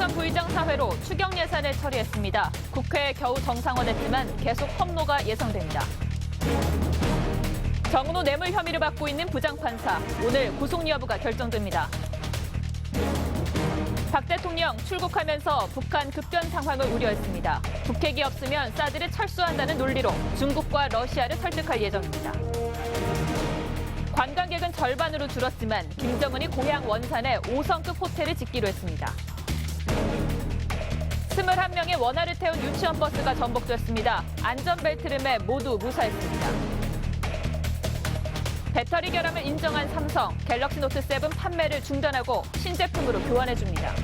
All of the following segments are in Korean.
박주선 부의장 사회로 추경 예산을 처리했습니다. 국회에 겨우 정상화됐지만 계속 험로가 예상됩니다. 정은호 뇌물 혐의를 받고 있는 부장판사, 오늘 구속 여부가 결정됩니다. 박 대통령 출국하면서 북한 급변 상황을 우려했습니다. 북핵이 없으면 사드를 철수한다는 논리로 중국과 러시아를 설득할 예정입니다. 관광객은 절반으로 줄었지만 김정은이 고향 원산에 5성급 호텔을 짓기로 했습니다. 21명의 원화를 태운 유치원 버스가 전복됐습니다. 안전벨트를 매 모두 무사했습니다. 배터리 결함을 인정한 삼성, 갤럭시 노트 7 판매를 중단하고 신제품으로 교환해줍니다.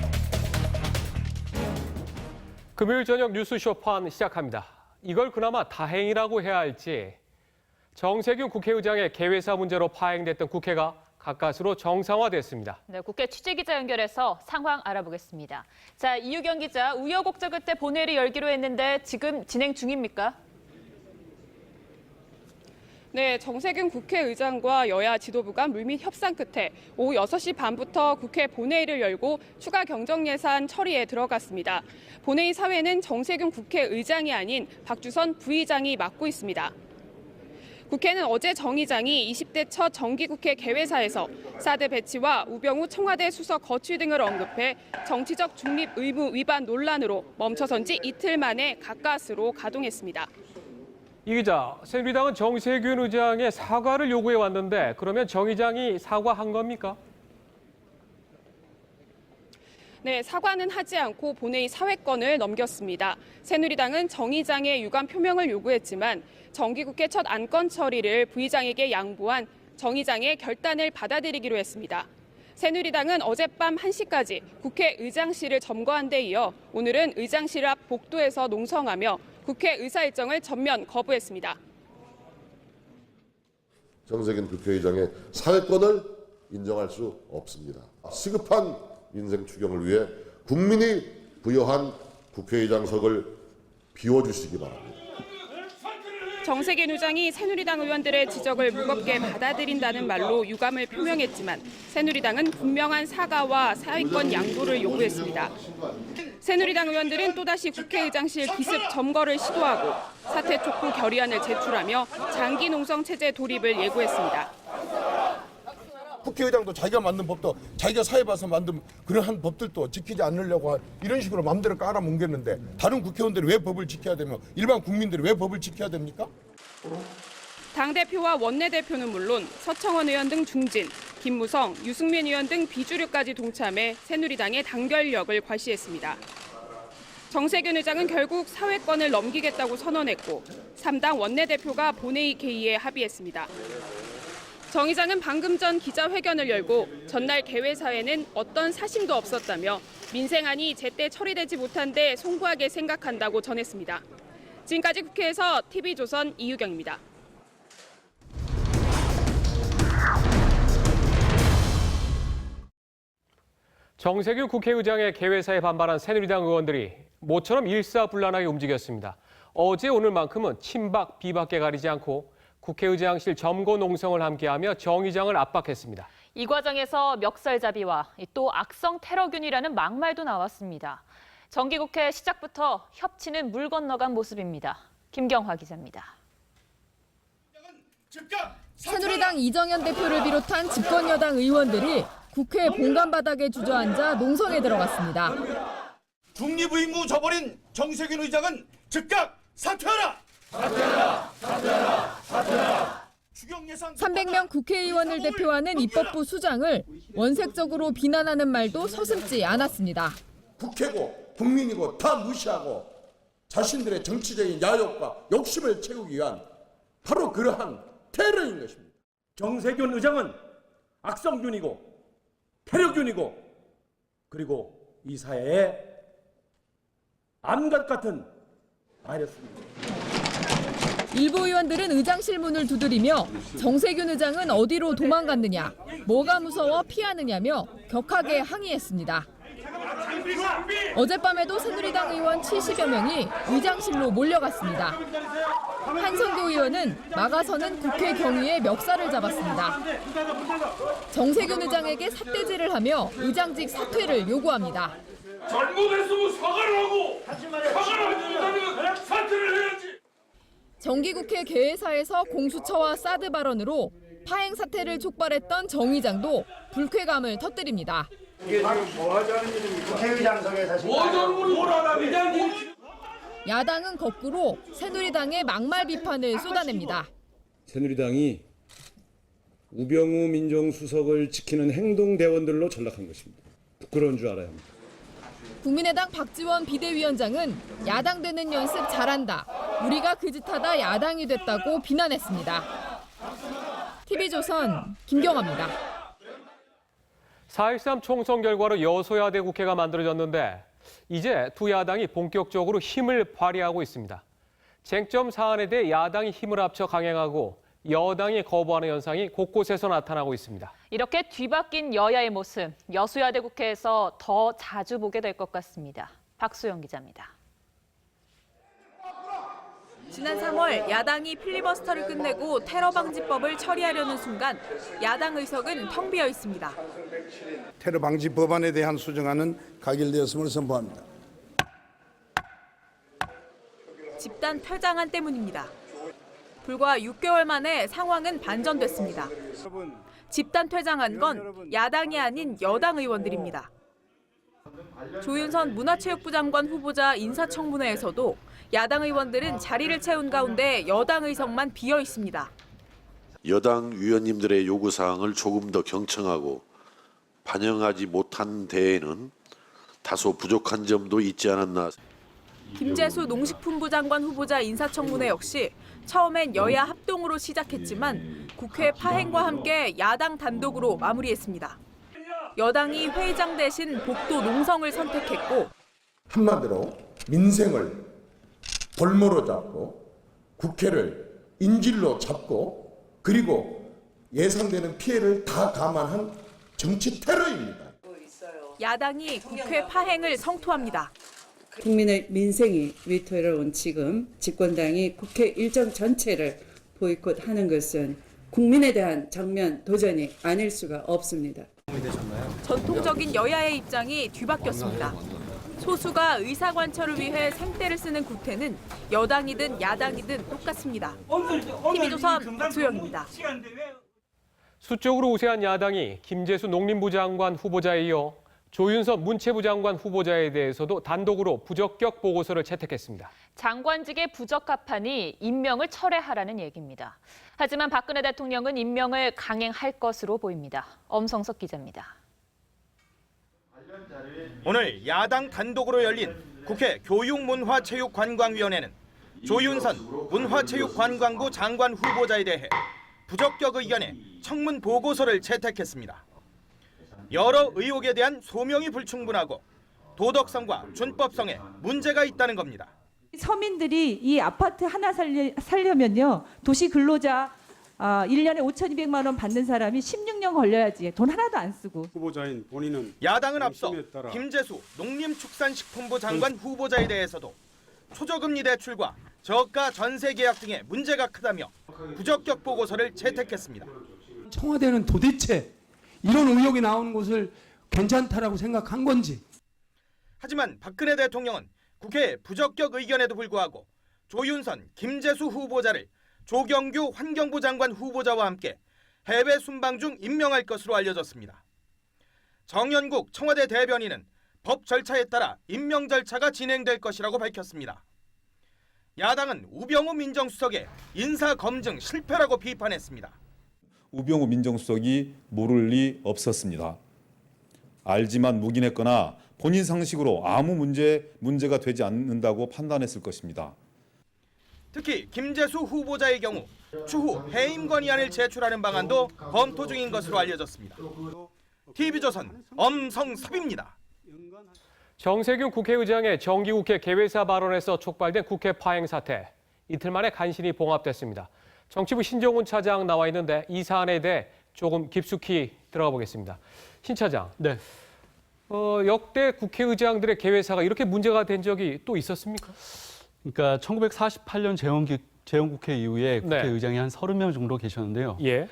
금요일 저녁 뉴스 쇼판 시작합니다. 이걸 그나마 다행이라고 해야 할지 정세균 국회의장의 개회사 문제로 파행됐던 국회가 가까스로 정상화됐습니다. 네, 국회 취재기자 연결해서 상황 알아보겠습니다. 자, 이유경 기자, 우여곡절 끝에 본회의를 열기로 했는데 지금 진행 중입니까? 네, 정세균 국회의장과 여야 지도부가 물밑 협상 끝에 오후 6시 반부터 국회 본회의를 열고 추가 경정예산 처리에 들어갔습니다. 본회의 사회는 정세균 국회의장이 아닌 박주선 부의장이 맡고 있습니다. 국회는 어제 정 의장이 20대 첫 정기국회 개회사에서 사드 배치와 우병우 청와대 수석 거취 등을 언급해 정치적 중립 의무 위반 논란으로 멈춰선 지 이틀 만에 가까스로 가동했습니다. 이 기자, 새누리당은 정세균 의장의 사과를 요구해 왔는데 그러면 정 의장이 사과한 겁니까? 네, 사과는 하지 않고 본회의 사회권을 넘겼습니다. 새누리당은 정 의장의 유감 표명을 요구했지만 정기국회 첫 안건 처리를 부의장에게 양보한 정 의장의 결단을 받아들이기로 했습니다. 새누리당은 어젯밤 1시까지 국회 의장실을 점거한 데 이어 오늘은 의장실 앞 복도에서 농성하며 국회 의사 일정을 전면 거부했습니다. 정세균 국회의장의 사회권을 인정할 수 없습니다. 시급한 민생 추경을 위해 국민이 부여한 국회의장석을 비워주시기 바랍니다. 정세균 의장이 새누리당 의원들의 지적을 무겁게 받아들인다는 말로 유감을 표명했지만 새누리당은 분명한 사과와 사회권 양보를 요구했습니다. 새누리당 의원들은 또다시 국회의장실 기습 점거를 시도하고 사퇴 촉구 결의안을 제출하며 장기 농성 체제 돌입을 예고했습니다. 국회의장도 자기가 만든 법도 자기가 사회 봐서 만든 그러한 법들도 지키지 않으려고 이런 식으로 마음대로 깔아뭉갰는데 다른 국회의원들이 왜 법을 지켜야 되며 일반 국민들이 왜 법을 지켜야 됩니까? 당대표와 원내대표는 물론 서청원 의원 등 중진, 김무성, 유승민 의원 등 비주류까지 동참해 새누리당의 단결력을 과시했습니다. 정세균 의장은 결국 사회권을 넘기겠다고 선언했고 3당 원내대표가 본회의 개의에 합의했습니다. 정 의장은 방금 전 기자회견을 열고 전날 개회사에는 어떤 사심도 없었다며 민생안이 제때 처리되지 못한 데 송구하게 생각한다고 전했습니다. 지금까지 국회에서 TV조선 이유경입니다. 정세균 국회의장의 개회사에 반발한 새누리당 의원들이 모처럼 일사불란하게 움직였습니다. 어제 오늘만큼은 친박, 비박계 가리지 않고 국회의장실 점거 농성을 함께하며 정 의장을 압박했습니다. 이 과정에서 멱살잡이와 또 악성 테러균이라는 막말도 나왔습니다. 정기국회 시작부터 협치는 물 건너간 모습입니다. 김경화 기자입니다. 새누리당 이정현 대표를 비롯한 집권여당 의원들이 국회 본관 바닥에 주저앉아 농성에 들어갔습니다. 중립의무 저버린 정세균 의장은 즉각 사퇴하라! 사퇴하라! 사퇴하라! 사퇴하라! 300명 국회의원을 대표하는 입법부 수장을 원색적으로 비난하는 말도 서슴지 않았습니다. 국회고 국민이고 다 무시하고 자신들의 정치적인 야욕과 욕심을 채우기 위한 바로 그러한 테러인 것입니다. 정세균 의장은 악성균이고 테러균이고 그리고 이 사회의 암각 같은 바이러스입니다. 일부 의원들은 의장실 문을 두드리며 정세균 의장은 어디로 도망갔느냐, 뭐가 무서워 피하느냐며 격하게 항의했습니다. 어젯밤에도 새누리당 의원 70여 명이 의장실로 몰려갔습니다. 한성교 의원은 막아서는 국회 경위에 멱살을 잡았습니다. 정세균 의장에게 삿대질을 하며 의장직 사퇴를 요구합니다. 잘못했으면 사과를 하고 사과를 하지 못하면 사퇴를 해야지. 정기국회 개회사에서 공수처와 사드 발언으로 파행 사태를 촉발했던 정 의장도 불쾌감을 터뜨립니다. 이게 지금 뭐 하자는 일입니까? 국회의장석에 사실 야당은 거꾸로 새누리당의 막말 비판을 쏟아냅니다. 새누리당이 우병우 민정수석을 지키는 행동대원들로 전락한 것입니다. 부끄러운 줄 알아야 합니다. 국민의당 박지원 비대위원장은 야당 되는 연습 잘한다. 우리가 그 짓하다 야당이 됐다고 비난했습니다. TV조선 김경아입니다. 4.13 총선 결과로 여소야대 국회가 만들어졌는데 이제 두 야당이 본격적으로 힘을 발휘하고 있습니다. 쟁점 사안에 대해 야당이 힘을 합쳐 강행하고 여당이 거부하는 현상이 곳곳에서 나타나고 있습니다. 이렇게 뒤바뀐 여야의 모습, 여소야대 국회에서 더 자주 보게 될 것 같습니다. 박수영 기자입니다. 지난 3월 야당이 필리버스터를 끝내고 테러 방지법을 처리하려는 순간 야당 의석은 텅 비어 있습니다. 테러 방지 법안에 대한 수정안은 가결되었음을 선포합니다. 집단 퇴장안 때문입니다. 불과 6개월 만에 상황은 반전됐습니다. 집단 퇴장한 건 야당이 아닌 여당 의원들입니다. 조윤선 문화체육부 장관 후보자 인사청문회에서도 야당 의원들은 자리를 채운 가운데 여당 의석만 비어 있습니다. 여당 위원님들의 요구사항을 조금 더 경청하고 반영하지 못한 데에는 다소 부족한 점도 있지 않았나. 김재수 농식품부 장관 후보자 인사청문회 역시 처음엔 여야 합동으로 시작했지만 국회 파행과 함께 야당 단독으로 마무리했습니다. 여당이 회장 대신 복도 농성을 선택했고 한마디로 민생을 볼모로 잡고 국회를 인질로 잡고 그리고 예상되는 피해를 다 감안한 정치 테러입니다. 야당이 국회 파행을 성토합니다. 국민의 민생이 위태로운 지금 집권당이 국회 일정 전체를 보이콧하는 것은 국민에 대한 정면 도전이 아닐 수가 없습니다. 전통적인 여야의 입장이 뒤바뀌었습니다. 소수가 의사관철을 위해 생떼를 쓰는 구태는 여당이든 야당이든 똑같습니다. TV조선 박수영입니다. 수적으로 우세한 야당이 김재수 농림부 장관 후보자에 이어 조윤선 문체부 장관 후보자에 대해서도 단독으로 부적격 보고서를 채택했습니다. 장관직에 부적합하니 임명을 철회하라는 얘기입니다. 하지만 박근혜 대통령은 임명을 강행할 것으로 보입니다. 엄성석 기자입니다. 오늘 야당 단독으로 열린 국회 교육문화체육관광위원회는 조윤선 문화체육관광부 장관 후보자에 대해 부적격 의견에 청문 보고서를 채택했습니다. 여러 의혹에 대한 소명이 불충분하고 도덕성과 준법성에 문제가 있다는 겁니다. 서민들이 이 아파트 하나 살려면요. 도시 근로자 1년에 5,200만 원 받는 사람이 16년 걸려야지 돈 하나도 안 쓰고. 후보자인 본인은 야당은 앞서 김재수 농림축산식품부 장관 후보자에 대해서도 초저금리 대출과 저가 전세 계약 등의 문제가 크다며 부적격 보고서를 채택했습니다. 청와대는 도대체 이런 의혹이 나오는 것을 괜찮다라고 생각한 건지. 하지만 박근혜 대통령은 국회 부적격 의견에도 불구하고 조윤선, 김재수 후보자를 조경규 환경부 장관 후보자와 함께 해외 순방 중 임명할 것으로 알려졌습니다. 정연국 청와대 대변인은 법 절차에 따라 임명 절차가 진행될 것이라고 밝혔습니다. 야당은 우병우 민정수석의 인사검증 실패라고 비판했습니다. 우병우 민정수석이 모를 리 없었습니다. 알지만 묵인했거나 본인 상식으로 아무 문제가 되지 않는다고 판단했을 것입니다. 특히 김재수 후보자의 경우 추후 해임 건의안을 제출하는 방안도 검토 중인 것으로 알려졌습니다. TV조선 엄성섭입니다. 정세균 국회의장의 정기국회 개회사 발언에서 촉발된 국회 파행 사태. 이틀 만에 간신히 봉합됐습니다. 정치부 신정훈 차장 나와 있는데 이 사안에 대해 조금 깊숙이 들어가 보겠습니다. 신 차장, 네. 역대 국회의장들의 개회사가 이렇게 문제가 된 적이 또 있었습니까? 그러니까 1948년 재헌국회 이후에 네. 국회의장이 한 30명 정도 계셨는데요. 예.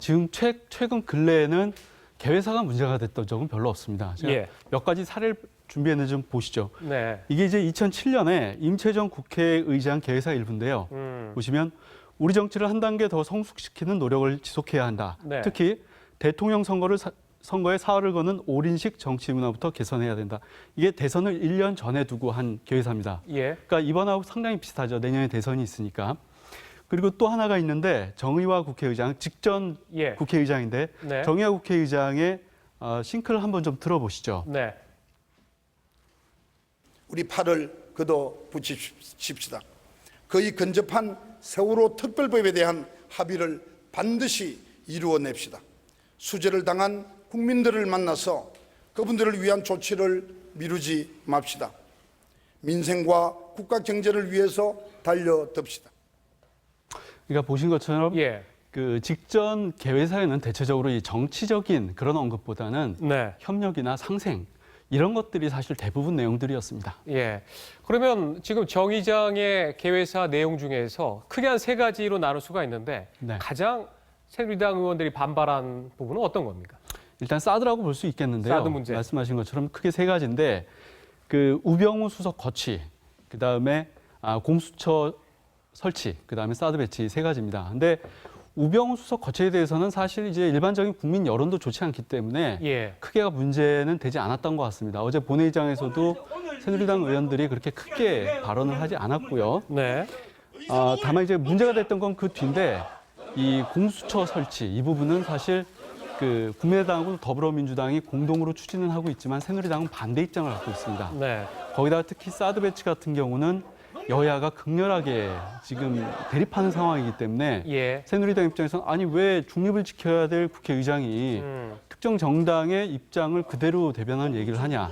지금 최근 근래에는 개회사가 문제가 됐던 적은 별로 없습니다. 제가 예. 몇 가지 사례를 준비했는데 좀 보시죠. 네. 이게 이제 2007년에 임채정 국회의장 개회사 일부인데요. 보시면 우리 정치를 한 단계 더 성숙시키는 노력을 지속해야 한다. 네. 특히 대통령 선거에 사활을 거는 올인식 정치 문화부터 개선해야 된다. 이게 대선을 1년 전에 두고 한 개회사입니다. 예. 그러니까 이번하고 상당히 비슷하죠. 내년에 대선이 있으니까. 그리고 또 하나가 있는데 정의화 국회의장, 직전 예. 국회의장인데 네. 정의화 국회의장의 싱크를 한번 좀 들어보시죠. 네. 우리 팔을 걷어 붙이십시다. 거의 근접한 세월호 특별법에 대한 합의를 반드시 이루어냅시다. 수재를 당한 국민들을 만나서 그분들을 위한 조치를 미루지 맙시다. 민생과 국가 경제를 위해서 달려듭시다. 그러니까 보신 것처럼 예. 그 직전 개회사에는 대체적으로 이 정치적인 그런 언급보다는 네. 협력이나 상생 이런 것들이 사실 대부분 내용들이었습니다. 예. 그러면 지금 정 의장의 개회사 내용 중에서 크게 한 3가지로 나눌 수가 있는데 네. 가장 새누리당 의원들이 반발한 부분은 어떤 겁니까? 일단 사드라고 볼 수 있겠는데요. 사드 문제. 말씀하신 것처럼 크게 3가지인데 그 우병우 수석 거취, 그다음에 공수처 설치, 그다음에 사드 배치 3가지입니다. 근데 우병우 수석 거취에 대해서는 사실 이제 일반적인 국민 여론도 좋지 않기 때문에 예. 크게 문제는 되지 않았던 것 같습니다. 어제 본회의장에서도 새누리당 의원들이 그렇게 크게 발언을 하지 않았고요. 네. 다만 이제 문제가 됐던 건 그 뒤인데 이 공수처 설치 이 부분은 사실 그 국민의당하고 더불어민주당이 공동으로 추진을 하고 있지만 새누리당은 반대 입장을 갖고 있습니다. 네. 거기다가 특히 사드 배치 같은 경우는 여야가 극렬하게 지금 대립하는 상황이기 때문에 예. 새누리당 입장에서는 아니 왜 중립을 지켜야 될 국회의장이 특정 정당의 입장을 그대로 대변하는 얘기를 하냐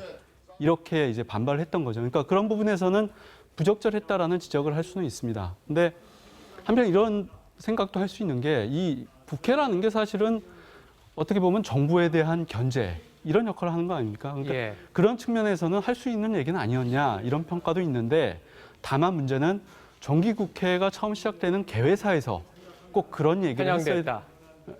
이렇게 이제 반발을 했던 거죠. 그러니까 그런 부분에서는 부적절했다라는 지적을 할 수는 있습니다. 근데 한편 이런 생각도 할 수 있는 게 이 국회라는 게 사실은 어떻게 보면 정부에 대한 견제 이런 역할을 하는 거 아닙니까? 그러니까 예. 그런 측면에서는 할 수 있는 얘기는 아니었냐 이런 평가도 있는데 다만 문제는 정기국회가 처음 시작되는 개회사에서 꼭 그런 얘기를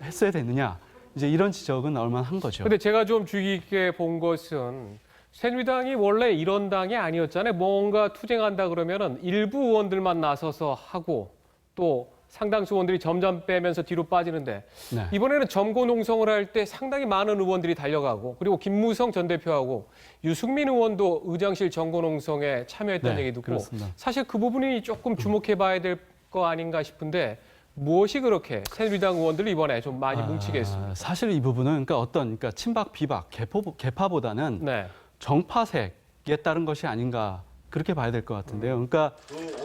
했어야 됐느냐 이제 이런 지적은 나올 만한 거죠. 근데 제가 좀 주의 깊게 본 것은 새누리당이 원래 이런 당이 아니었잖아요. 뭔가 투쟁한다 그러면은 일부 의원들만 나서서 하고 또 상당수 의원들이 점점 빼면서 뒤로 빠지는데 네. 이번에는 점거 농성을 할 때 상당히 많은 의원들이 달려가고 그리고 김무성 전 대표하고 유승민 의원도 의장실 점거 농성에 참여했다는 네, 얘기 듣고 그렇습니다. 사실 그 부분이 조금 주목해 봐야 될 거 아닌가 싶은데 무엇이 그렇게 새누리당 의원들을 이번에 좀 많이 뭉치게 했습니까? 사실 이 부분은 그러니까 친박, 비박, 개파보다는 네. 정파색에 따른 것이 아닌가 그렇게 봐야 될 것 같은데요. 그러니까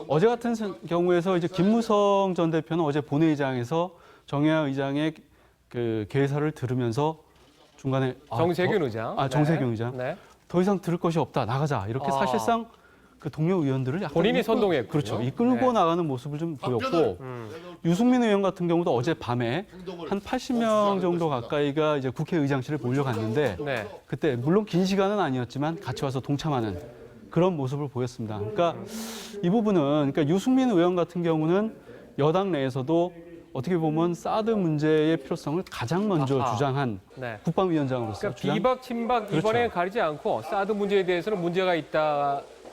어제 같은 경우에서 이제 김무성 전 대표는 어제 본회의장에서 정의화 의장의 그 개회사를 들으면서 중간에 정세균 의장. 정세균 의장. 네. 더 이상 들을 것이 없다. 나가자. 이렇게 사실상 그 동료 의원들을 약간 본인이 선동했군요. 그렇죠. 이끌고 네. 나가는 모습을 좀 보였고 유승민 의원 같은 경우도 어제 밤에 한 80명 정도 가까이가 이제 국회의장실에 몰려갔는데 네. 그때 물론 긴 시간은 아니었지만 같이 와서 동참하는 그런 모습을 보였습니다. 그러니까 이 부분은 그러니까 유승민 의원 같은 경우는 여당 내에서도 어떻게 보면 사드 문제의 필요성을 가장 먼저 주장한 네. 국방위원장으로서 그러니까 비박, 친박 그렇죠. 이번에 가리지 않고 사드 문제에 대해서는 문제가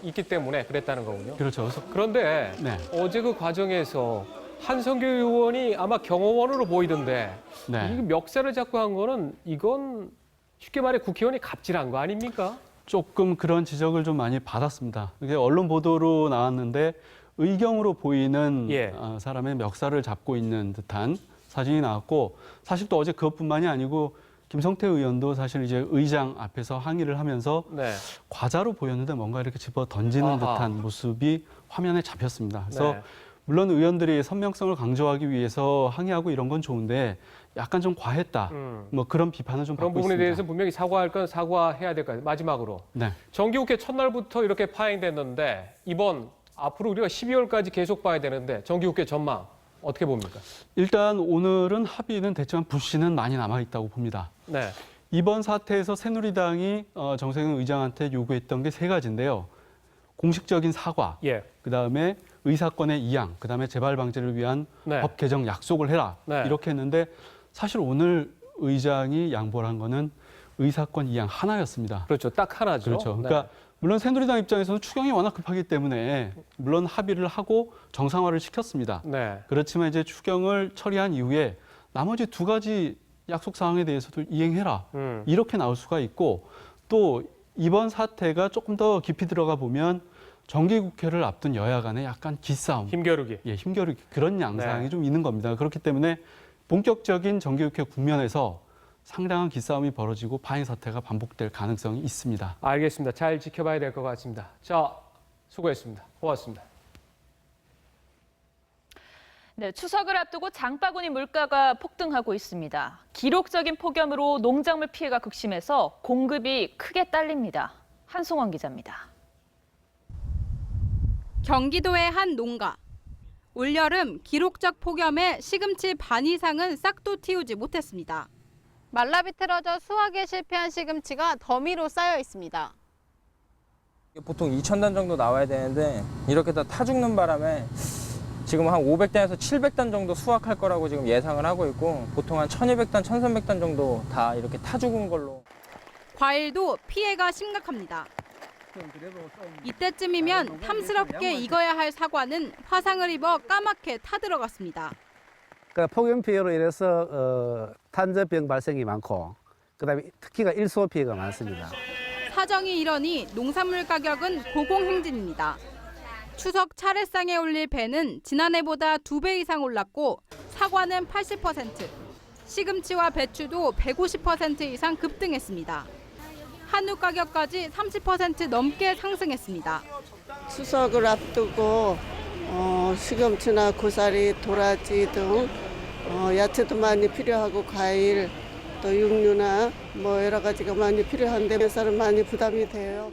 있기 때문에 그랬다는 거군요. 그렇죠. 그런데 네. 어제 그 과정에서 한성규 의원이 아마 경호원으로 보이던데 네. 이 멱살을 잡고 한 거는 이건 쉽게 말해 국회의원이 갑질한 거 아닙니까? 조금 그런 지적을 좀 많이 받았습니다. 이게 언론 보도로 나왔는데 의경으로 보이는 예. 사람의 멱살을 잡고 있는 듯한 사진이 나왔고 사실 또 어제 그것뿐만이 아니고 김성태 의원도 사실 이제 의장 앞에서 항의를 하면서 네. 과자로 보였는데 뭔가 이렇게 집어 던지는 듯한 모습이 화면에 잡혔습니다. 그래서 네. 물론 의원들이 선명성을 강조하기 위해서 항의하고 이런 건 좋은데 약간 좀 과했다. 뭐 그런 비판을 좀 그런 받고 부분에 있습니다. 대해서 분명히 사과할 건 사과해야 될 것 같아요. 마지막으로. 네. 정기국회 첫날부터 이렇게 파행됐는데 이번 앞으로 우리가 12월까지 계속 봐야 되는데 정기국회 전망 어떻게 봅니까? 일단 오늘은 합의는 됐지만 불씨는 많이 남아있다고 봅니다. 네. 이번 사태에서 새누리당이 정세균 의장한테 요구했던 게 3가지인데요. 공식적인 사과, 예. 그다음에 의사권의 이양, 그다음에 재발 방지를 위한 네. 법 개정 약속을 해라. 네. 이렇게 했는데 사실 오늘 의장이 양보를 한 거는 의사권 이양 하나였습니다. 그렇죠. 딱 하나죠. 그렇죠. 그러니까 물론 새누리당 입장에서는 추경이 워낙 급하기 때문에 물론 합의를 하고 정상화를 시켰습니다. 네. 그렇지만 이제 추경을 처리한 이후에 나머지 두 가지 약속 사항에 대해서도 이행해라. 이렇게 나올 수가 있고 또 이번 사태가 조금 더 깊이 들어가 보면 정기국회를 앞둔 여야 간의 약간 기싸움. 힘겨루기. 예, 힘겨루기. 그런 양상이 네. 좀 있는 겁니다. 그렇기 때문에 본격적인 정기국회 국면에서 상당한 기싸움이 벌어지고 파행 사태가 반복될 가능성이 있습니다. 알겠습니다. 잘 지켜봐야 될 것 같습니다. 자, 수고했습니다. 고맙습니다. 네, 추석을 앞두고 장바구니 물가가 폭등하고 있습니다. 기록적인 폭염으로 농작물 피해가 극심해서 공급이 크게 딸립니다. 한송원 기자입니다. 경기도의 한 농가. 올여름 기록적 폭염에 시금치 반 이상은 싹도 틔우지 못했습니다. 말라 비틀어져 수확에 실패한 시금치가 더미로 쌓여 있습니다. 보통 2,000단 정도 나와야 되는데 이렇게 다 타 죽는 바람에 지금 한 500단에서 700단 정도 수확할 거라고 지금 예상을 하고 있고 보통 한 1,200단, 1,300단 정도 다 이렇게 타 죽은 걸로. 과일도 피해가 심각합니다. 이때쯤이면 탐스럽게 익어야 할 사과는 화상을 입어 까맣게 타들어갔습니다. 그러니까 폭염 피해로 인해서 탄저병 발생이 많고 그다음에 특히가 일소 피해가 많습니다. 사정이 이러니 농산물 가격은 고공행진입니다. 추석 차례상에 올릴 배는 지난해보다 2배 이상 올랐고 사과는 80%, 시금치와 배추도 150% 이상 급등했습니다. 한우 가격까지 30% 넘게 상승했습니다. 추석을 앞두고 시금치나 고사리, 도라지 등 야채도 많이 필요하고 과일, 또 육류나 뭐 여러 가지가 많이 필요한데 매사는 많이 부담이 돼요.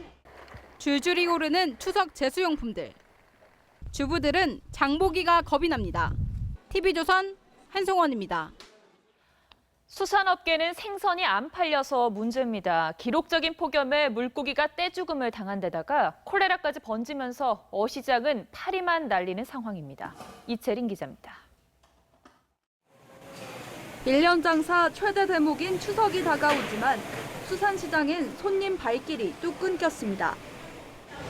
줄줄이 오르는 추석 제수용품들. 주부들은 장보기가 겁이 납니다. TV조선 한송원입니다. 수산업계는 생선이 안 팔려서 문제입니다. 기록적인 폭염에 물고기가 떼죽음을 당한 데다가 콜레라까지 번지면서 어시장은 파리만 날리는 상황입니다. 이채린 기자입니다. 1년 장사 최대 대목인 추석이 다가오지만 수산시장엔 손님 발길이 뚝 끊겼습니다.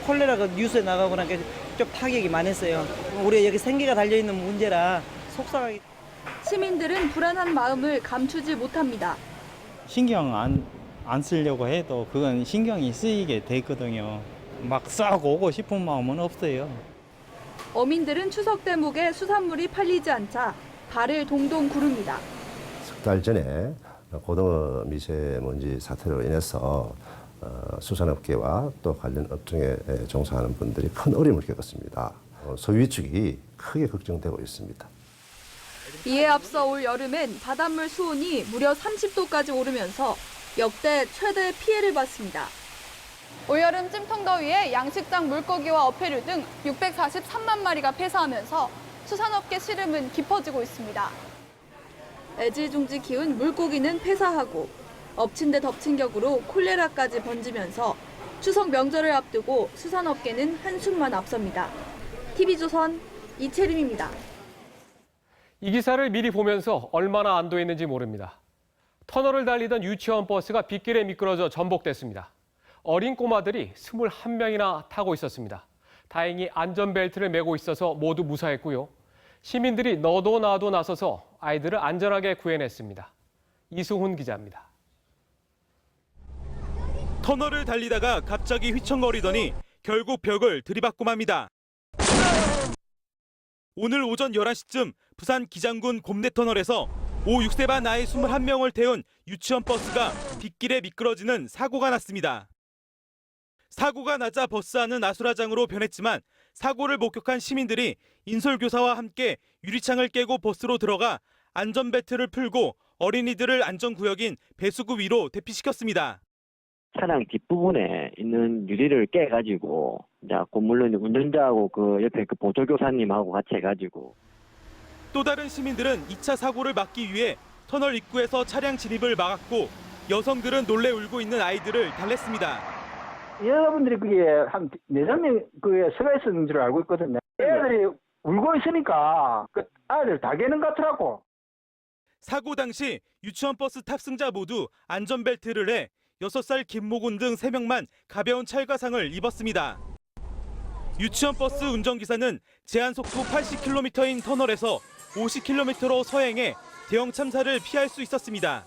콜레라가 뉴스에 나가고 나니까 좀 타격이 많았어요. 우리 여기 생계가 달려있는 문제라 속상하게. 시민들은 불안한 마음을 감추지 못합니다. 신경 안 쓰려고 해도 그건 신경이 쓰이게 되거든요. 막 싸고 오고 싶은 마음은 없어요. 어민들은 추석 대목에 수산물이 팔리지 않자 발을 동동 구릅니다. 석 달 전에 고등어 미세먼지 사태로 인해서 수산업계와 또 관련 업종에 종사하는 분들이 큰 어려움을 겪었습니다. 소위 위축이 크게 걱정되고 있습니다. 이에 앞서 올 여름엔 바닷물 수온이 무려 30도까지 오르면서 역대 최대 피해를 봤습니다. 올여름 찜통더위에 양식장 물고기와 어패류 등 643만 마리가 폐사하면서 수산업계 시름은 깊어지고 있습니다. 애지중지 키운 물고기는 폐사하고 엎친 데 덮친 격으로 콜레라까지 번지면서 추석 명절을 앞두고 수산업계는 한숨만 앞섭니다. TV조선 이채림입니다. 이 기사를 미리 보면서 얼마나 안도했는지 모릅니다. 터널을 달리던 유치원 버스가 빗길에 미끄러져 전복됐습니다. 어린 꼬마들이 21명이나 타고 있었습니다. 다행히 안전벨트를 매고 있어서 모두 무사했고요. 시민들이 너도 나도 나서서 아이들을 안전하게 구해냈습니다. 이수훈 기자입니다. 터널을 달리다가 갑자기 휘청거리더니 결국 벽을 들이받고 맙니다. 오늘 오전 11시쯤 부산 기장군 곰내터널에서 5, 6세 반 아이 21명을 태운 유치원 버스가 빗길에 미끄러지는 사고가 났습니다. 사고가 나자 버스 안은 아수라장으로 변했지만 사고를 목격한 시민들이 인솔교사와 함께 유리창을 깨고 버스로 들어가 안전벨트를 풀고 어린이들을 안전구역인 배수구 위로 대피시켰습니다. 차량 뒷부분에 있는 유리를 깨가지고 물론 운전자하고 그 옆에 그 보조교사님하고 같이 해가지고. 또 다른 시민들은 2차 사고를 막기 위해 터널 입구에서 차량 진입을 막았고 여성들은 놀래 울고 있는 아이들을 달랬습니다. 여러분들이 그게 한 4~5명 그게 서가 있었는 줄 알고 있거든요. 애들이 울고 있으니까 그 아이들 다 개는 것 같더라고. 사고 당시 유치원 버스 탑승자 모두 안전벨트를 해 6살 김모군 등 3명만 가벼운 찰과상을 입었습니다. 유치원 버스 운전기사는 제한속도 80km인 터널에서 50km로 서행해 대형 참사를 피할 수 있었습니다.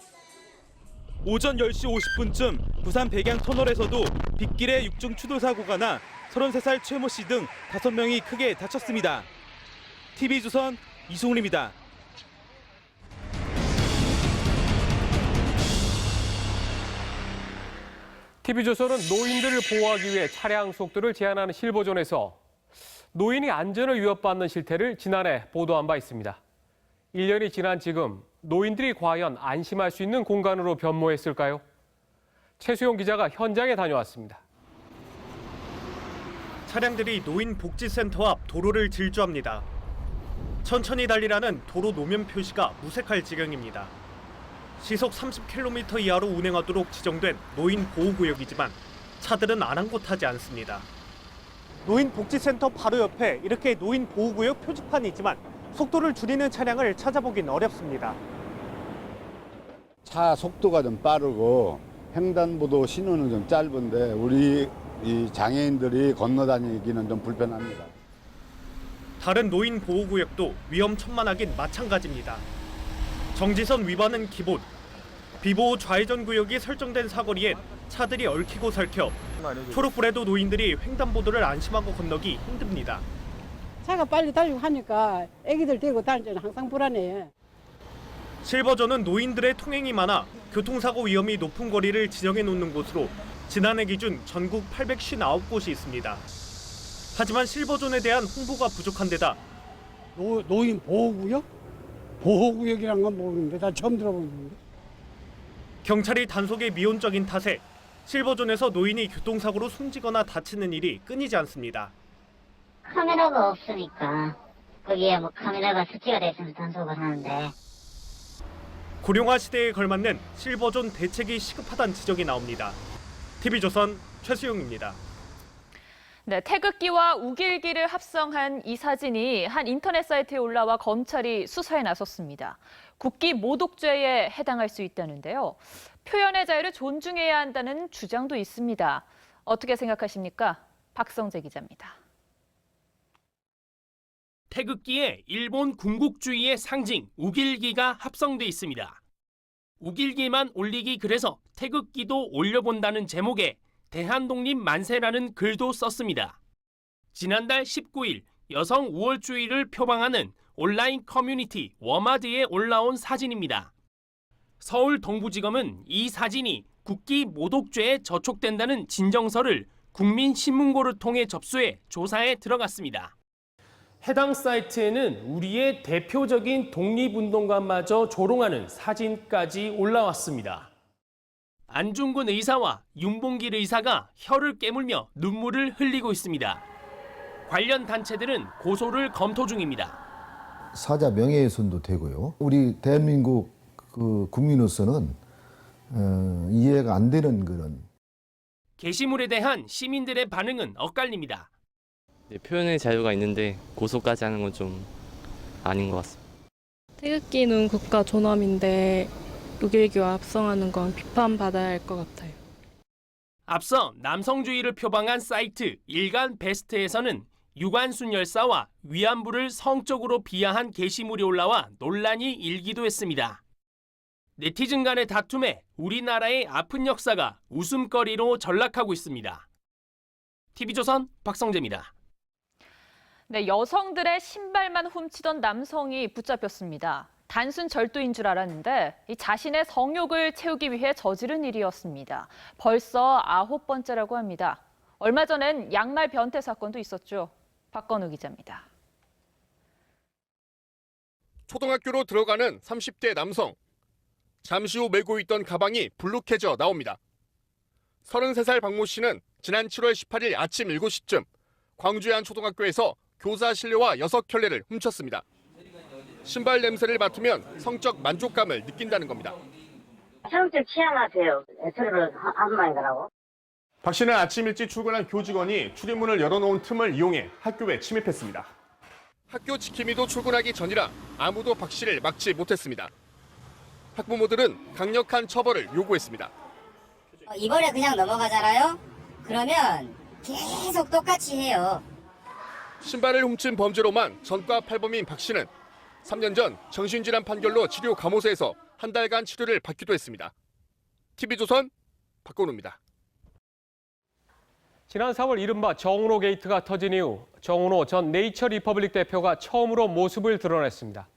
오전 10시 50분쯤 부산 백양 터널에서도 빗길에 육중 추돌 사고가 나 33살 최모 씨 등 5명이 크게 다쳤습니다. TV조선 이승훈입니다. TV조선은 노인들을 보호하기 위해 차량 속도를 제한하는 실버존에서 노인이 안전을 위협받는 실태를 지난해 보도한 바 있습니다. 1년이 지난 지금 노인들이 과연 안심할 수 있는 공간으로 변모했을까요? 최수용 기자가 현장에 다녀왔습니다. 차량들이 노인복지센터 앞 도로를 질주합니다. 천천히 달리라는 도로 노면 표시가 무색할 지경입니다. 시속 30km 이하로 운행하도록 지정된 노인 보호구역이지만 차들은 아랑곳하지 않습니다. 노인복지센터 바로 옆에 이렇게 노인 보호구역 표지판이 있지만 속도를 줄이는 차량을 찾아보긴 어렵습니다. 차 속도가 좀 빠르고 횡단보도 신호는 좀 짧은데 우리 이 장애인들이 건너다니기는 좀 불편합니다. 다른 노인 보호구역도 위험천만하긴 마찬가지입니다. 정지선 위반은 기본. 비보호 좌회전 구역이 설정된 사거리엔 차들이 얽히고 설켜 초록불에도 노인들이 횡단보도를 안심하고 건너기 힘듭니다. 차가 빨리 달리고 하니까 애기들 데리고 다닐 때는 항상 불안해. 실버존은 노인들의 통행이 많아 교통사고 위험이 높은 거리를 지정해 놓는 곳으로 지난해 기준 전국 859곳이 있습니다. 하지만 실버존에 대한 홍보가 부족한 데다 노인 보호구역? 보호구역이란 건 모르는데 나 처음 들어보는데. 경찰이 단속에 미온적인 탓에 실버존에서 노인이 교통사고로 숨지거나 다치는 일이 끊이지 않습니다. 카메라가 없으니까 거기에 뭐 카메라가 설치가 돼 있으면 단속을 하는데 고령화 시대에 걸맞는 실버존 대책이 시급하다는 지적이 나옵니다. TV조선 최수용입니다. 네, 태극기와 우길기를 합성한 이 사진이 한 인터넷 사이트에 올라와 검찰이 수사에 나섰습니다. 국기 모독죄에 해당할 수 있다는데요. 표현의 자유를 존중해야 한다는 주장도 있습니다. 어떻게 생각하십니까? 박성재 기자입니다. 태극기에 일본 군국주의의 상징 우길기가 합성돼 있습니다. 우길기만 올리기 그래서 태극기도 올려본다는 제목의 대한독립 만세라는 글도 썼습니다. 지난달 19일 여성 우월주의를 표방하는 온라인 커뮤니티 워마드에 올라온 사진입니다. 서울 동부지검은 이 사진이 국기 모독죄에 저촉된다는 진정서를 국민신문고를 통해 접수해 조사에 들어갔습니다. 해당 사이트에는 우리의 대표적인 독립운동가마저 조롱하는 사진까지 올라왔습니다. 안중근 의사와 윤봉길 의사가 혀를 깨물며 눈물을 흘리고 있습니다. 관련 단체들은 고소를 검토 중입니다. 사자 명예훼손도 되고요. 우리 대한민국 국민으로서는 이해가 안 되는 그런. 게시물에 대한 시민들의 반응은 엇갈립니다. 표현의 자유가 있는데 고소까지 하는 건 좀 아닌 것 같습니다. 태극기는 국가 존엄인데 우길기와 합성하는 건 비판받아야 할 것 같아요. 앞서 남성주의를 표방한 사이트 일간 베스트에서는 유관순 열사와 위안부를 성적으로 비하한 게시물이 올라와 논란이 일기도 했습니다. 네티즌 간의 다툼에 우리나라의 아픈 역사가 웃음거리로 전락하고 있습니다. TV조선 박성재입니다. 네, 여성들의 신발만 훔치던 남성이 붙잡혔습니다. 단순 절도인 줄 알았는데 자신의 성욕을 채우기 위해 저지른 일이었습니다. 벌써 9번째라고 합니다. 얼마 전엔 양말 변태 사건도 있었죠. 박건우 기자입니다. 초등학교로 들어가는 30대 남성. 잠시 후 메고 있던 가방이 불룩해져 나옵니다. 33살 박모 씨는 지난 7월 18일 아침 7시쯤 광주의 한 초등학교에서 교사 실내화 6켤레를 훔쳤습니다. 신발 냄새를 맡으면 성적 만족감을 느낀다는 겁니다. 성적 취향하세요. 서로를 한 말이라고. 박 씨는 아침 일찍 출근한 교직원이 출입문을 열어놓은 틈을 이용해 학교에 침입했습니다. 학교 지킴이도 출근하기 전이라 아무도 박 씨를 막지 못했습니다. 학부모들은 강력한 처벌을 요구했습니다. 이번에 그냥 넘어가잖아요? 그러면 계속 똑같이 해요. 신발을 훔친 범죄로만 전과 8범인 박 씨는 3년 전 정신질환 판결로 치료 감호소에서 한 달간 치료를 받기도 했습니다. TV조선 박건우입니다. 지난 4월 이른바 정은호 게이트가 터진 이후 정은호 전 네이처리퍼블릭 대표가 처음으로 모습을 드러냈습니다.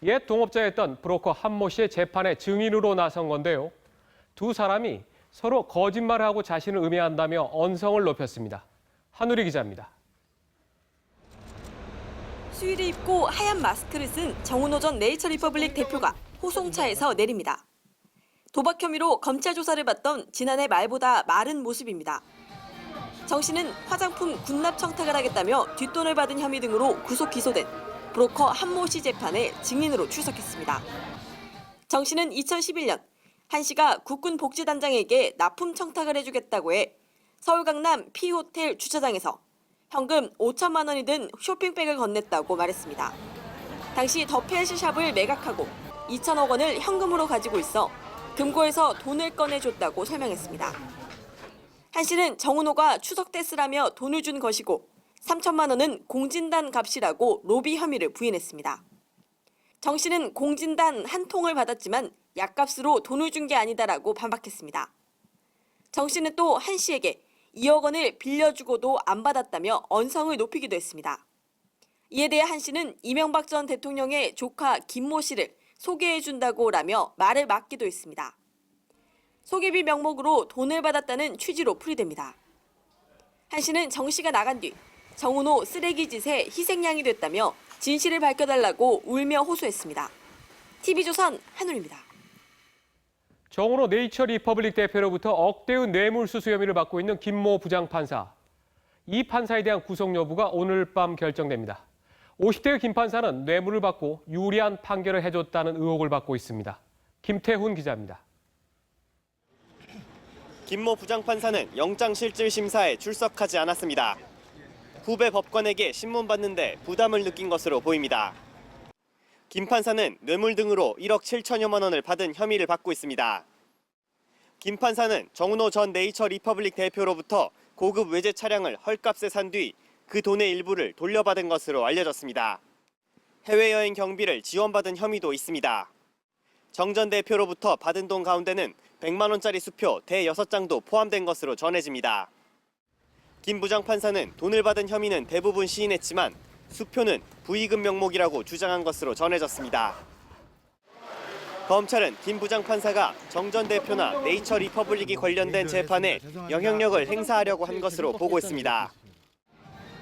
옛 동업자였던 브로커 한모 씨의 재판에 증인으로 나선 건데요. 두 사람이 서로 거짓말하고 자신을 음해한다며 언성을 높였습니다. 한우리 기자입니다. 수의를 입고 하얀 마스크를 쓴 정은호 전 네이처리퍼블릭 대표가 호송차에서 내립니다. 도박 혐의로 검찰 조사를 받던 지난해 말보다 마른 모습입니다. 정 씨는 화장품 군납 청탁을 하겠다며 뒷돈을 받은 혐의 등으로 구속 기소된 브로커 한모 씨 재판에 증인으로 출석했습니다. 정 씨는 2011년 한 씨가 국군 복지단장에게 납품 청탁을 해주겠다고 해 서울 강남 P호텔 주차장에서 현금 5천만 원이 든 쇼핑백을 건넸다고 말했습니다. 당시 더 펜시샵을 매각하고 2천억 원을 현금으로 가지고 있어 금고에서 돈을 꺼내줬다고 설명했습니다. 한 씨는 정은호가 추석 때 쓰라며 돈을 준 것이고 3천만 원은 공진단 값이라고 로비 혐의를 부인했습니다. 정 씨는 공진단 한 통을 받았지만 약값으로 돈을 준 게 아니다라고 반박했습니다. 정 씨는 또 한 씨에게 2억 원을 빌려주고도 안 받았다며 언성을 높이기도 했습니다. 이에 대해 한 씨는 이명박 전 대통령의 조카 김모 씨를 소개해준다고 라며 말을 막기도 했습니다. 소개비 명목으로 돈을 받았다는 취지로 풀이됩니다. 한 씨는 정 씨가 나간 뒤 정은호 쓰레기 짓의 희생양이 됐다며 진실을 밝혀달라고 울며 호소했습니다. TV조선 한울입니다. 정은호 네이처리퍼블릭 대표로부터 억대의 뇌물수수 혐의를 받고 있는 김모 부장판사. 이 판사에 대한 구속 여부가 오늘 밤 결정됩니다. 50대의 김 판사는 뇌물을 받고 유리한 판결을 해줬다는 의혹을 받고 있습니다. 김태훈 기자입니다. 김모 부장판사는 영장실질심사에 출석하지 않았습니다. 후배 법관에게 신문 받는데 부담을 느낀 것으로 보입니다. 김 판사는 뇌물 등으로 1억 7천여만 원을 받은 혐의를 받고 있습니다. 김 판사는 정은호 전 네이처리퍼블릭 대표로부터 고급 외제 차량을 헐값에 산 뒤 그 돈의 일부를 돌려받은 것으로 알려졌습니다. 해외여행 경비를 지원받은 혐의도 있습니다. 정 전 대표로부터 받은 돈 가운데는 100만 원짜리 수표 대 6장도 포함된 것으로 전해집니다. 김 부장판사는 돈을 받은 혐의는 대부분 시인했지만 수표는 부의금 명목이라고 주장한 것으로 전해졌습니다. 검찰은 김 부장판사가 정 전 대표나 네이처리퍼블릭이 관련된 재판에 영향력을 행사하려고 한 것으로 보고 있습니다.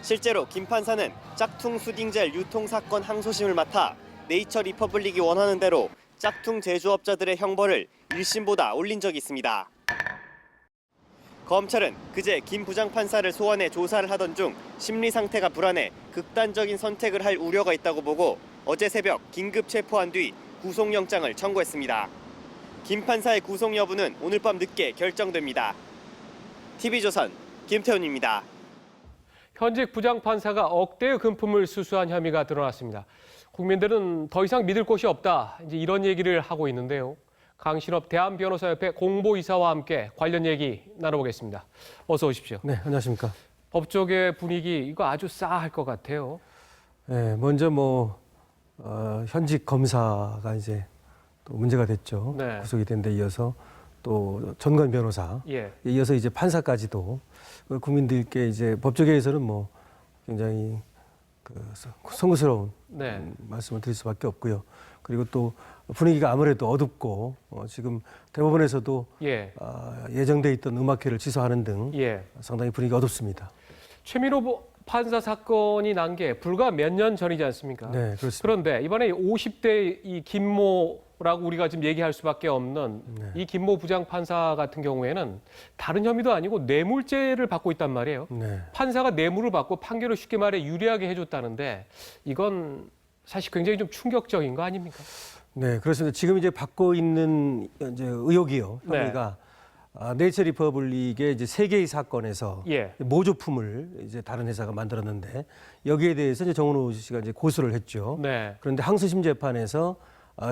실제로 김 판사는 짝퉁 수딩젤 유통 사건 항소심을 맡아 네이처리퍼블릭이 원하는 대로 짝퉁 제조업자들의 형벌을 1심보다 올린 적이 있습니다. 검찰은 그제 김 부장판사를 소환해 조사를 하던 중 심리 상태가 불안해 극단적인 선택을 할 우려가 있다고 보고 어제 새벽 긴급 체포한 뒤 구속영장을 청구했습니다. 김 판사의 구속 여부는 오늘 밤 늦게 결정됩니다. TV조선 김태훈입니다. 현직 부장판사가 억대의 금품을 수수한 혐의가 드러났습니다. 국민들은 더 이상 믿을 곳이 없다, 이제 이런 얘기를 하고 있는데요. 강신업 대한변호사협회 공보이사와 함께 관련 얘기 나눠보겠습니다. 어서 오십시오. 네, 안녕하십니까. 법조계 분위기 이거 아주 싸할 것 같아요. 네, 먼저 현직 검사가 이제 또 문제가 됐죠. 네. 구속이 된 데 이어서 또 전관 변호사, 예. 이어서 이제 판사까지도 국민들께 이제 법조계에서는 굉장히 송구스러운 네. 말씀을 드릴 수밖에 없고요. 그리고 또 분위기가 아무래도 어둡고 지금 대법원에서도 예. 예정돼 있던 음악회를 취소하는 등 예. 상당히 분위기가 어둡습니다. 최민호 판사 사건이 난 게 불과 몇 년 전이지 않습니까? 네, 그렇습니다. 그런데 이번에 50대 이 김모라고 우리가 지금 얘기할 수밖에 없는 이 김모 부장판사 같은 경우에는 다른 혐의도 아니고 뇌물죄를 받고 있단 말이에요. 네. 판사가 뇌물을 받고 판결을 쉽게 말해 유리하게 해줬다는데 이건 사실 굉장히 좀 충격적인 거 아닙니까? 네, 그렇습니다. 지금 이제 받고 있는 이제 의혹이요. 혐의가 네이처리퍼블릭의 이제 3개의 사건에서 예. 모조품을 이제 다른 회사가 만들었는데 여기에 대해서 이제 정은호 씨가 이제 고소를 했죠. 네. 그런데 항소심 재판에서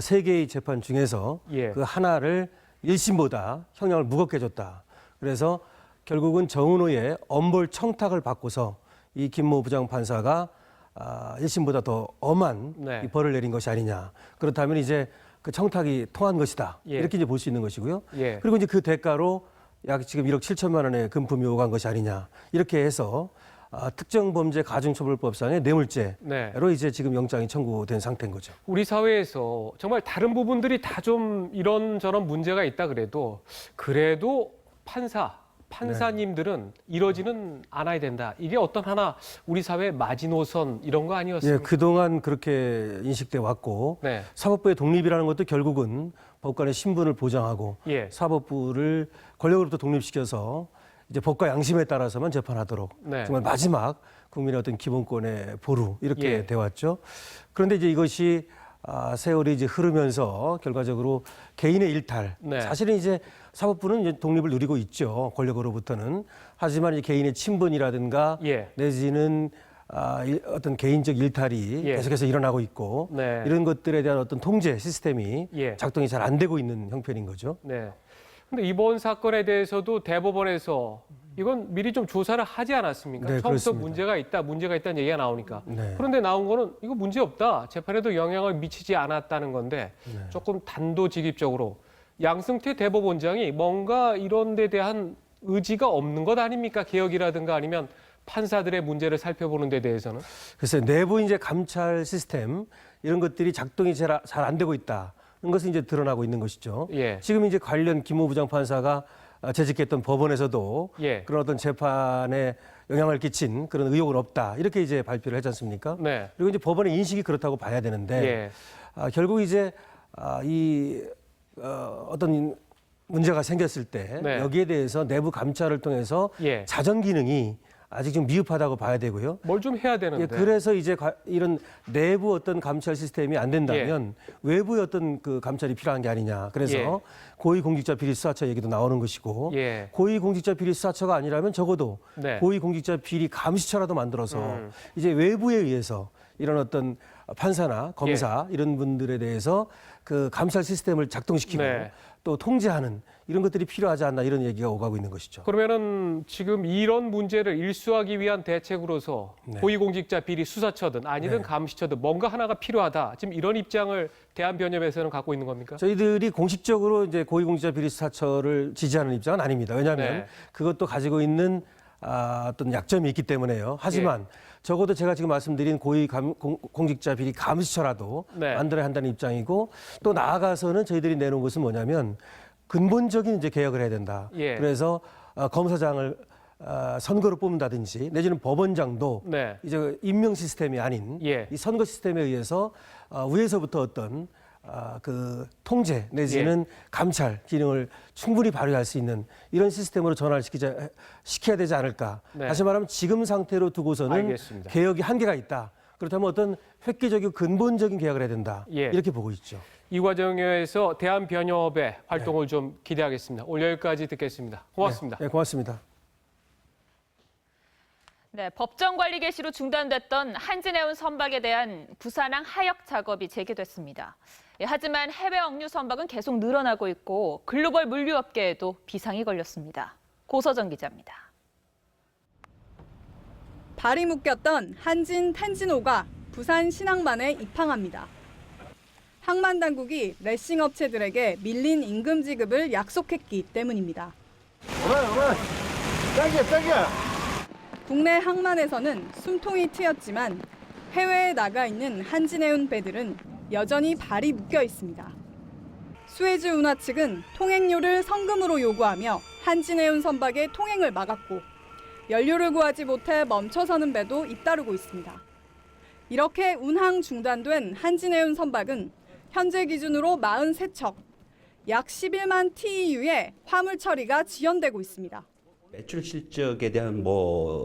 세 개의 재판 중에서 예. 그 하나를 1심보다 형량을 무겁게 줬다. 그래서 결국은 정은호의 엄벌 청탁을 받고서 이 김모 부장판사가 1심보다 더 엄한 네. 이 벌을 내린 것이 아니냐. 그렇다면 이제 그 청탁이 통한 것이다. 예. 이렇게 이제 볼 수 있는 것이고요. 예. 그리고 이제 그 대가로 약 지금 1억 7천만 원의 금품이 오간 것이 아니냐. 이렇게 해서 특정범죄 가중처벌법상의 뇌물죄로 네. 이제 지금 영장이 청구된 상태인 거죠. 우리 사회에서 정말 다른 부분들이 다 좀 이런저런 문제가 있다 그래도 판사님들은 이러지는 않아야 된다. 이게 어떤 하나 우리 사회 마지노선 이런 거 아니었습니까? 예, 그동안 그렇게 인식돼 왔고 네. 사법부의 독립이라는 것도 결국은 법관의 신분을 보장하고 예. 사법부를 권력으로부터 독립시켜서 이제 법과 양심에 따라서만 재판하도록 네. 정말 마지막 국민의 어떤 기본권의 보루 이렇게 예. 돼 왔죠. 그런데 이제 이것이 세월이 이제 흐르면서 결과적으로 개인의 일탈. 네. 사실은 이제 사법부는 이제 독립을 누리고 있죠. 권력으로부터는. 하지만 이 개인의 친분이라든가 예. 내지는 어떤 개인적 일탈이 예. 계속해서 일어나고 있고 네. 이런 것들에 대한 어떤 통제 시스템이 예. 작동이 잘 안 되고 있는 형편인 거죠. 네. 근데 이번 사건에 대해서도 대법원에서 이건 미리 좀 조사를 하지 않았습니까? 네, 처음부터 그렇습니다. 문제가 있다는 얘기가 나오니까. 네. 그런데 나온 거는 이거 문제 없다. 재판에도 영향을 미치지 않았다는 건데 네. 조금 단도직입적으로 양승태 대법원장이 뭔가 이런 데 대한 의지가 없는 것 아닙니까? 개혁이라든가 아니면 판사들의 문제를 살펴보는 데 대해서는. 그래서 내부 이제 감찰 시스템 이런 것들이 작동이 잘 안 되고 있다. 이런 것은 이제 드러나고 있는 것이죠. 예. 지금 이제 관련 김모 부장판사가 재직했던 법원에서도 예. 그런 어떤 재판에 영향을 끼친 그런 의혹은 없다. 이렇게 이제 발표를 했지 않습니까? 네. 그리고 이제 법원의 인식이 그렇다고 봐야 되는데 예. 결국 이제 어떤 문제가 생겼을 때 네. 여기에 대해서 내부 감찰을 통해서 예. 자정 기능이 아직 좀 미흡하다고 봐야 되고요. 뭘 좀 해야 되는데. 예, 그래서 이제 이런 내부 어떤 감찰 시스템이 안 된다면 외부의 어떤 그 감찰이 필요한 게 아니냐. 그래서 예. 고위공직자 비리 수사처 얘기도 나오는 것이고 예. 고위공직자 비리 수사처가 아니라면 적어도 네. 고위공직자 비리 감시처라도 만들어서 이제 외부에 의해서 이런 어떤 판사나 검사 이런 분들에 대해서 그 감찰 시스템을 작동시키고 네. 또 통제하는 이런 것들이 필요하지 않나 이런 얘기가 오가고 있는 것이죠. 그러면은 지금 이런 문제를 일수하기 위한 대책으로서 네. 고위공직자 비리 수사처든 아니든 네. 감시처든 뭔가 하나가 필요하다. 지금 이런 입장을 대한변협에서는 갖고 있는 겁니까? 저희들이 공식적으로 이제 고위공직자 비리 수사처를 지지하는 입장은 아닙니다. 왜냐하면 네. 그것도 가지고 있는 어떤 약점이 있기 때문에요. 하지만 적어도 제가 지금 말씀드린 고위공직자 비리 감시처라도 네. 만들어야 한다는 입장이고 또 나아가서는 저희들이 내놓은 것은 뭐냐면 근본적인 이제 개혁을 해야 된다. 예. 그래서 검사장을 선거로 뽑는다든지 내지는 법원장도 네. 이제 임명 시스템이 아닌 예. 이 선거 시스템에 의해서 위에서부터 어떤 그 통제 내지는 감찰 기능을 충분히 발휘할 수 있는 이런 시스템으로 전환을 시켜야 되지 않을까. 네. 다시 말하면 지금 상태로 두고서는 알겠습니다. 개혁이 한계가 있다. 그렇다면 어떤 획기적이고 근본적인 개혁을 해야 된다. 예. 이렇게 보고 있죠. 이 과정에서 대한변협의 활동을 좀 기대하겠습니다. 오늘 여기까지 듣겠습니다. 고맙습니다. 네, 고맙습니다. 네, 법정 관리 개시로 중단됐던 한진해운 선박에 대한 부산항 하역 작업이 재개됐습니다. 하지만 해외 억류 선박은 계속 늘어나고 있고 글로벌 물류업계에도 비상이 걸렸습니다. 고서정 기자입니다. 발이 묶였던 한진 탄진호가 부산 신항만에 입항합니다. 항만 당국이 레싱 업체들에게 밀린 임금 지급을 약속했기 때문입니다. 국내 항만에서는 숨통이 트였지만 해외에 나가 있는 한진해운 배들은 여전히 발이 묶여 있습니다. 수에즈 운하 측은 통행료를 성금으로 요구하며 한진해운 선박의 통행을 막았고 연료를 구하지 못해 멈춰서는 배도 잇따르고 있습니다. 이렇게 운항 중단된 한진해운 선박은 현재 기준으로 43척, 약 11만 TEU의 화물 처리가 지연되고 있습니다. 매출 실적에 대한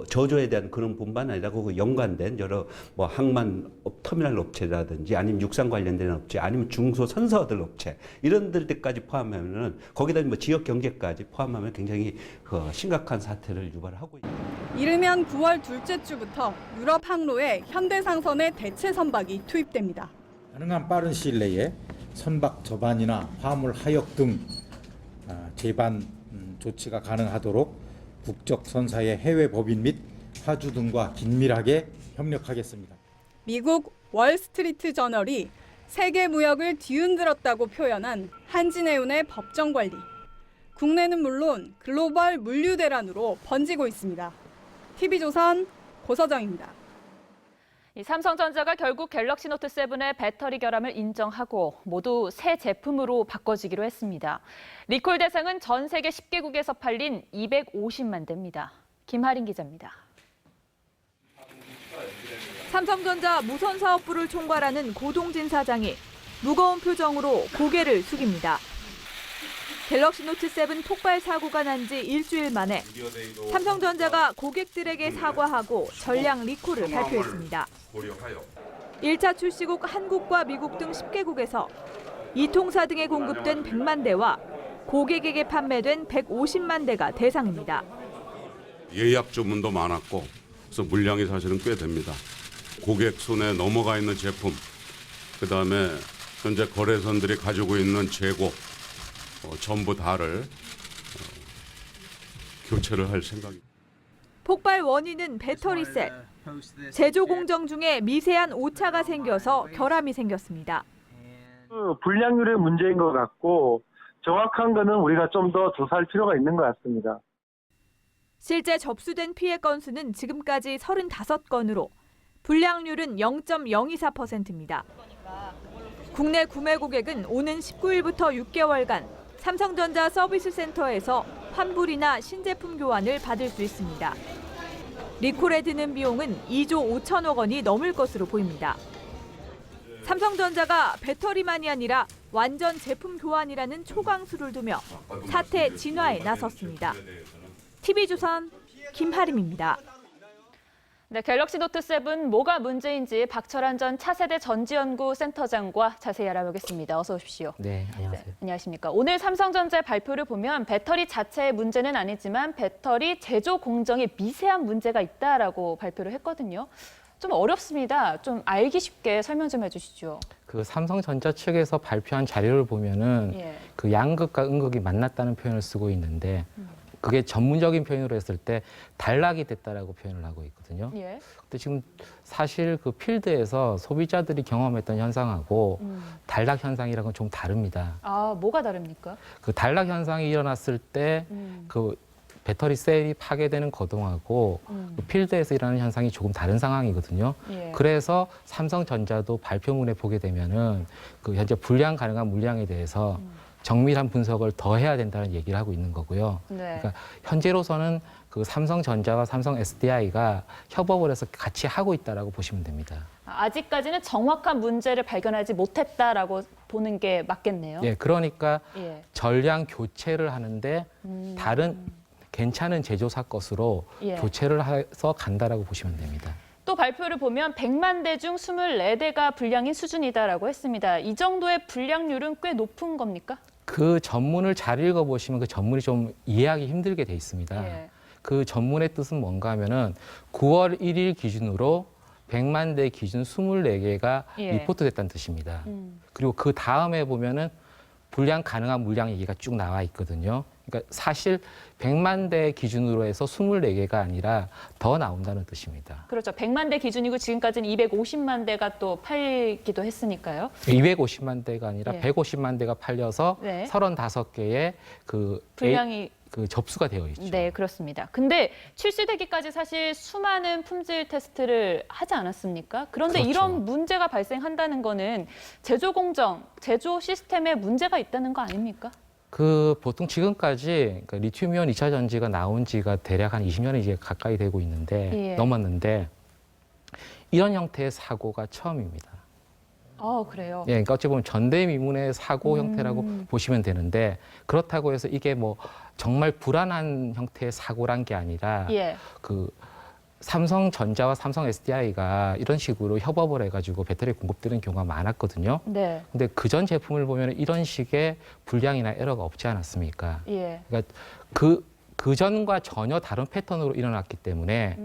저조에 대한 그런 분만 아니라 그 연관된 여러 항만 터미널 업체라든지 아니면 육상 관련된 업체 아니면 중소 선사들 업체 이런 데까지 포함하면은 거기다 지역 경제까지 포함하면 굉장히 심각한 사태를 유발하고 있습니다. 이르면 9월 둘째 주부터 유럽 항로에 현대상선의 대체 선박이 투입됩니다. 가능한 빠른 시일 내에 선박 저반이나 화물 하역 등 제반 조치가 가능하도록 국적 선사의 해외 법인 및 화주 등과 긴밀하게 협력하겠습니다. 미국 월스트리트 저널이 세계 무역을 뒤흔들었다고 표현한 한진해운의 법정 관리. 국내는 물론 글로벌 물류 대란으로 번지고 있습니다. TV조선 고서정입니다. 이 삼성전자가 결국 갤럭시 노트 7의 배터리 결함을 인정하고 모두 새 제품으로 바꿔지기로 했습니다. 리콜 대상은 전 세계 10개국에서 팔린 250만 대입니다. 김하린 기자입니다. 삼성전자 무선사업부를 총괄하는 고동진 사장이 무거운 표정으로 고개를 숙입니다. 갤럭시 노트 7 폭발 사고가 난 지 일주일 만에 삼성전자가 고객들에게 사과하고 전량 리콜을 발표했습니다. 1차 출시국 한국과 미국 등 10개국에서 이통사 등에 공급된 100만 대와 고객에게 판매된 150만 대가 대상입니다. 예약 주문도 많았고 그래서 물량이 사실은 꽤 됩니다. 고객 손에 넘어가 있는 제품, 그다음에 현재 거래선들이 가지고 있는 재고 전부 다를 교체를 할 생각입니다. 폭발 원인은 배터리셀. 제조 공정 중에 미세한 오차가 생겨서 결함이 생겼습니다. 불량률의 문제인 것 같고 정확한 거는 우리가 좀 더 조사할 필요가 있는 것 같습니다. 실제 접수된 피해 건수는 지금까지 35건으로 불량률은 0.024%입니다. 국내 구매 고객은 오는 19일부터 6개월간 삼성전자 서비스 센터에서 환불이나 신제품 교환을 받을 수 있습니다. 리콜에 드는 비용은 2조 5천억 원이 넘을 것으로 보입니다. 삼성전자가 배터리만이 아니라 완전 제품 교환이라는 초강수를 두며 사태 진화에 나섰습니다. TV조선 김하림입니다. 네, 갤럭시 노트 7 뭐가 문제인지 박철환 전 차세대 전지연구 센터장과 자세히 알아보겠습니다. 어서 오십시오. 네, 안녕하세요. 네, 안녕하십니까. 오늘 삼성전자의 발표를 보면 배터리 자체의 문제는 아니지만 배터리 제조 공정에 미세한 문제가 있다라고 발표를 했거든요. 좀 어렵습니다. 좀 알기 쉽게 설명 좀 해주시죠. 그 삼성전자 측에서 발표한 자료를 보면은 그 양극과 음극이 만났다는 표현을 쓰고 있는데 그게 전문적인 표현으로 했을 때 단락이 됐다라고 표현을 하고 있거든요. 근데 지금 사실 그 필드에서 소비자들이 경험했던 현상하고 단락 현상이랑은 좀 다릅니다. 아, 뭐가 다릅니까? 그 단락 현상이 일어났을 때 그 배터리 셀이 파괴되는 거동하고 그 필드에서 일어나는 현상이 조금 다른 상황이거든요. 그래서 삼성전자도 발표문에 보게 되면은 그 현재 불량 가능한 물량에 대해서 정밀한 분석을 더 해야 된다는 얘기를 하고 있는 거고요. 그러니까 현재로서는 그 삼성전자와 삼성 SDI가 협업을 해서 같이 하고 있다라고 보시면 됩니다. 아직까지는 정확한 문제를 발견하지 못했다라고 보는 게 맞겠네요. 예, 그러니까 전량 교체를 하는데 다른 괜찮은 제조사 것으로 교체를 해서 간다라고 보시면 됩니다. 또 발표를 보면 100만 대 중 24대가 불량인 수준이다라고 했습니다. 이 정도의 불량률은 꽤 높은 겁니까? 그 전문을 잘 읽어보시면 그 전문이 좀 이해하기 힘들게 돼 있습니다. 그 전문의 뜻은 뭔가 하면은 9월 1일 기준으로 100만 대 기준 24개가 리포트됐다는 뜻입니다. 그리고 그 다음에 보면은 불량 가능한 물량 얘기가 쭉 나와 있거든요. 그러니까 사실 100만 대 기준으로 해서 24개가 아니라 더 나온다는 뜻입니다. 그렇죠. 100만 대 기준이고 지금까지는 250만 대가 또 팔기도 했으니까요. 250만 대가 아니라 150만 대가 팔려서 35개의 그 불량이 그 접수가 되어 있죠. 네, 그렇습니다. 근데 출시되기까지 사실 수많은 품질 테스트를 하지 않았습니까? 그런데 이런 문제가 발생한다는 거는 제조 공정, 제조 시스템에 문제가 있다는 거 아닙니까? 그 보통 지금까지 그 리튬이온 2차 전지가 나온 지가 대략 한 20년이 이제 가까이 되고 있는데 넘었는데 이런 형태의 사고가 처음입니다. 그래요? 예, 그러니까 어찌 보면 전대미문의 사고 형태라고 보시면 되는데 그렇다고 해서 이게 뭐 정말 불안한 형태의 사고란 게 아니라 그 삼성전자와 삼성 SDI가 이런 식으로 협업을 해가지고 배터리 공급되는 경우가 많았거든요. 근데 그전 제품을 보면 이런 식의 불량이나 에러가 없지 않았습니까? 그러니까 그 그전과 전혀 다른 패턴으로 일어났기 때문에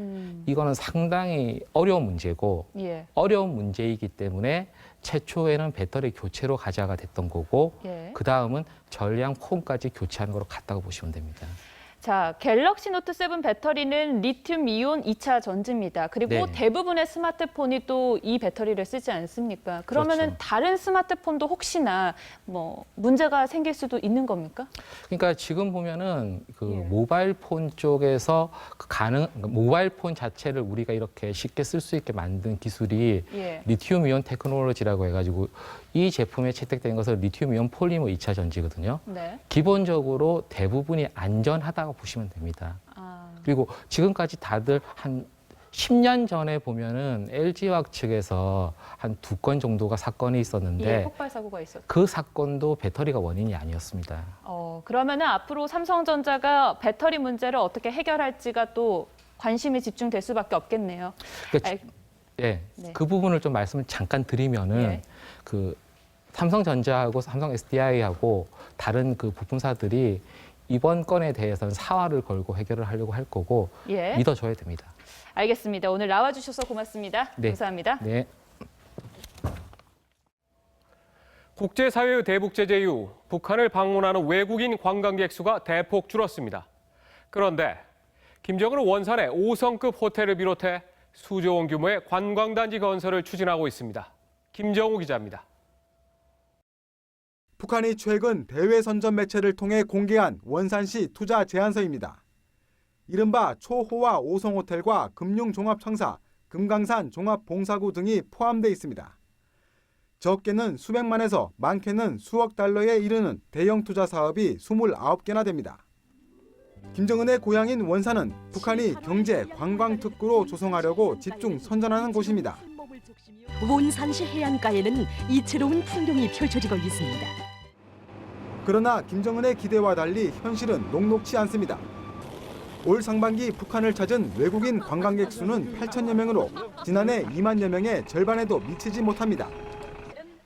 이거는 상당히 어려운 문제고 예. 어려운 문제이기 때문에 최초에는 배터리 교체로 가져가 됐던 거고 예. 그다음은 전량 폼까지 교체하는 거로 갔다고 보시면 됩니다. 자, 갤럭시 노트 7 배터리는 리튬 이온 2차 전지입니다. 그리고 네. 대부분의 스마트폰이 또 이 배터리를 쓰지 않습니까? 그러면은 그렇죠. 다른 스마트폰도 혹시나 뭐 문제가 생길 수도 있는 겁니까? 그러니까 지금 보면은 그 예. 모바일 폰 쪽에서 모바일 폰 자체를 우리가 이렇게 쉽게 쓸 수 있게 만든 기술이 예. 리튬 이온 테크놀로지라고 해가지고 이 제품에 채택된 것은 리튬 이온 폴리머 2차 전지거든요. 네. 기본적으로 대부분이 안전하다고 보시면 됩니다. 아. 그리고 지금까지 다들 한 10년 전에 보면은 LG화학 측에서 한 2건 정도가 사건이 있었는데 예, 폭발 사고가 있었죠. 그 사건도 배터리가 원인이 아니었습니다. 그러면은 앞으로 삼성전자가 배터리 문제를 어떻게 해결할지가 또 관심이 집중될 수밖에 없겠네요. 그러니까 예, 네. 그 부분을 좀 말씀을 잠깐 드리면은 예. 그 삼성전자하고 삼성 SDI하고 다른 그 부품사들이 이번 건에 대해서는 사활을 걸고 해결을 하려고 할 거고 예. 믿어줘야 됩니다. 알겠습니다. 오늘 나와주셔서 고맙습니다. 네. 감사합니다. 네. 국제사회의 대북 제재 이후 북한을 방문하는 외국인 관광객 수가 대폭 줄었습니다. 그런데 김정은 원산의 5성급 호텔을 비롯해 수조 원 규모의 관광단지 건설을 추진하고 있습니다. 김정우 기자입니다. 북한이 최근 대외 선전 매체를 통해 공개한 원산시 투자 제안서입니다. 이른바 초호화 5성 호텔과 금융종합청사, 금강산 종합봉사구 등이 포함되어 있습니다. 적게는 수백만에서 많게는 수억 달러에 이르는 대형 투자 사업이 29개나 됩니다. 김정은의 고향인 원산은 북한이 경제, 관광 특구로 조성하려고 집중 선전하는 곳입니다. 원산시 해안가에는 이채로운 풍경이 펼쳐지고 있습니다. 그러나 김정은의 기대와 달리 현실은 녹록치 않습니다. 올 상반기 북한을 찾은 외국인 관광객 수는 8천여 명으로 지난해 2만여 명의 절반에도 미치지 못합니다.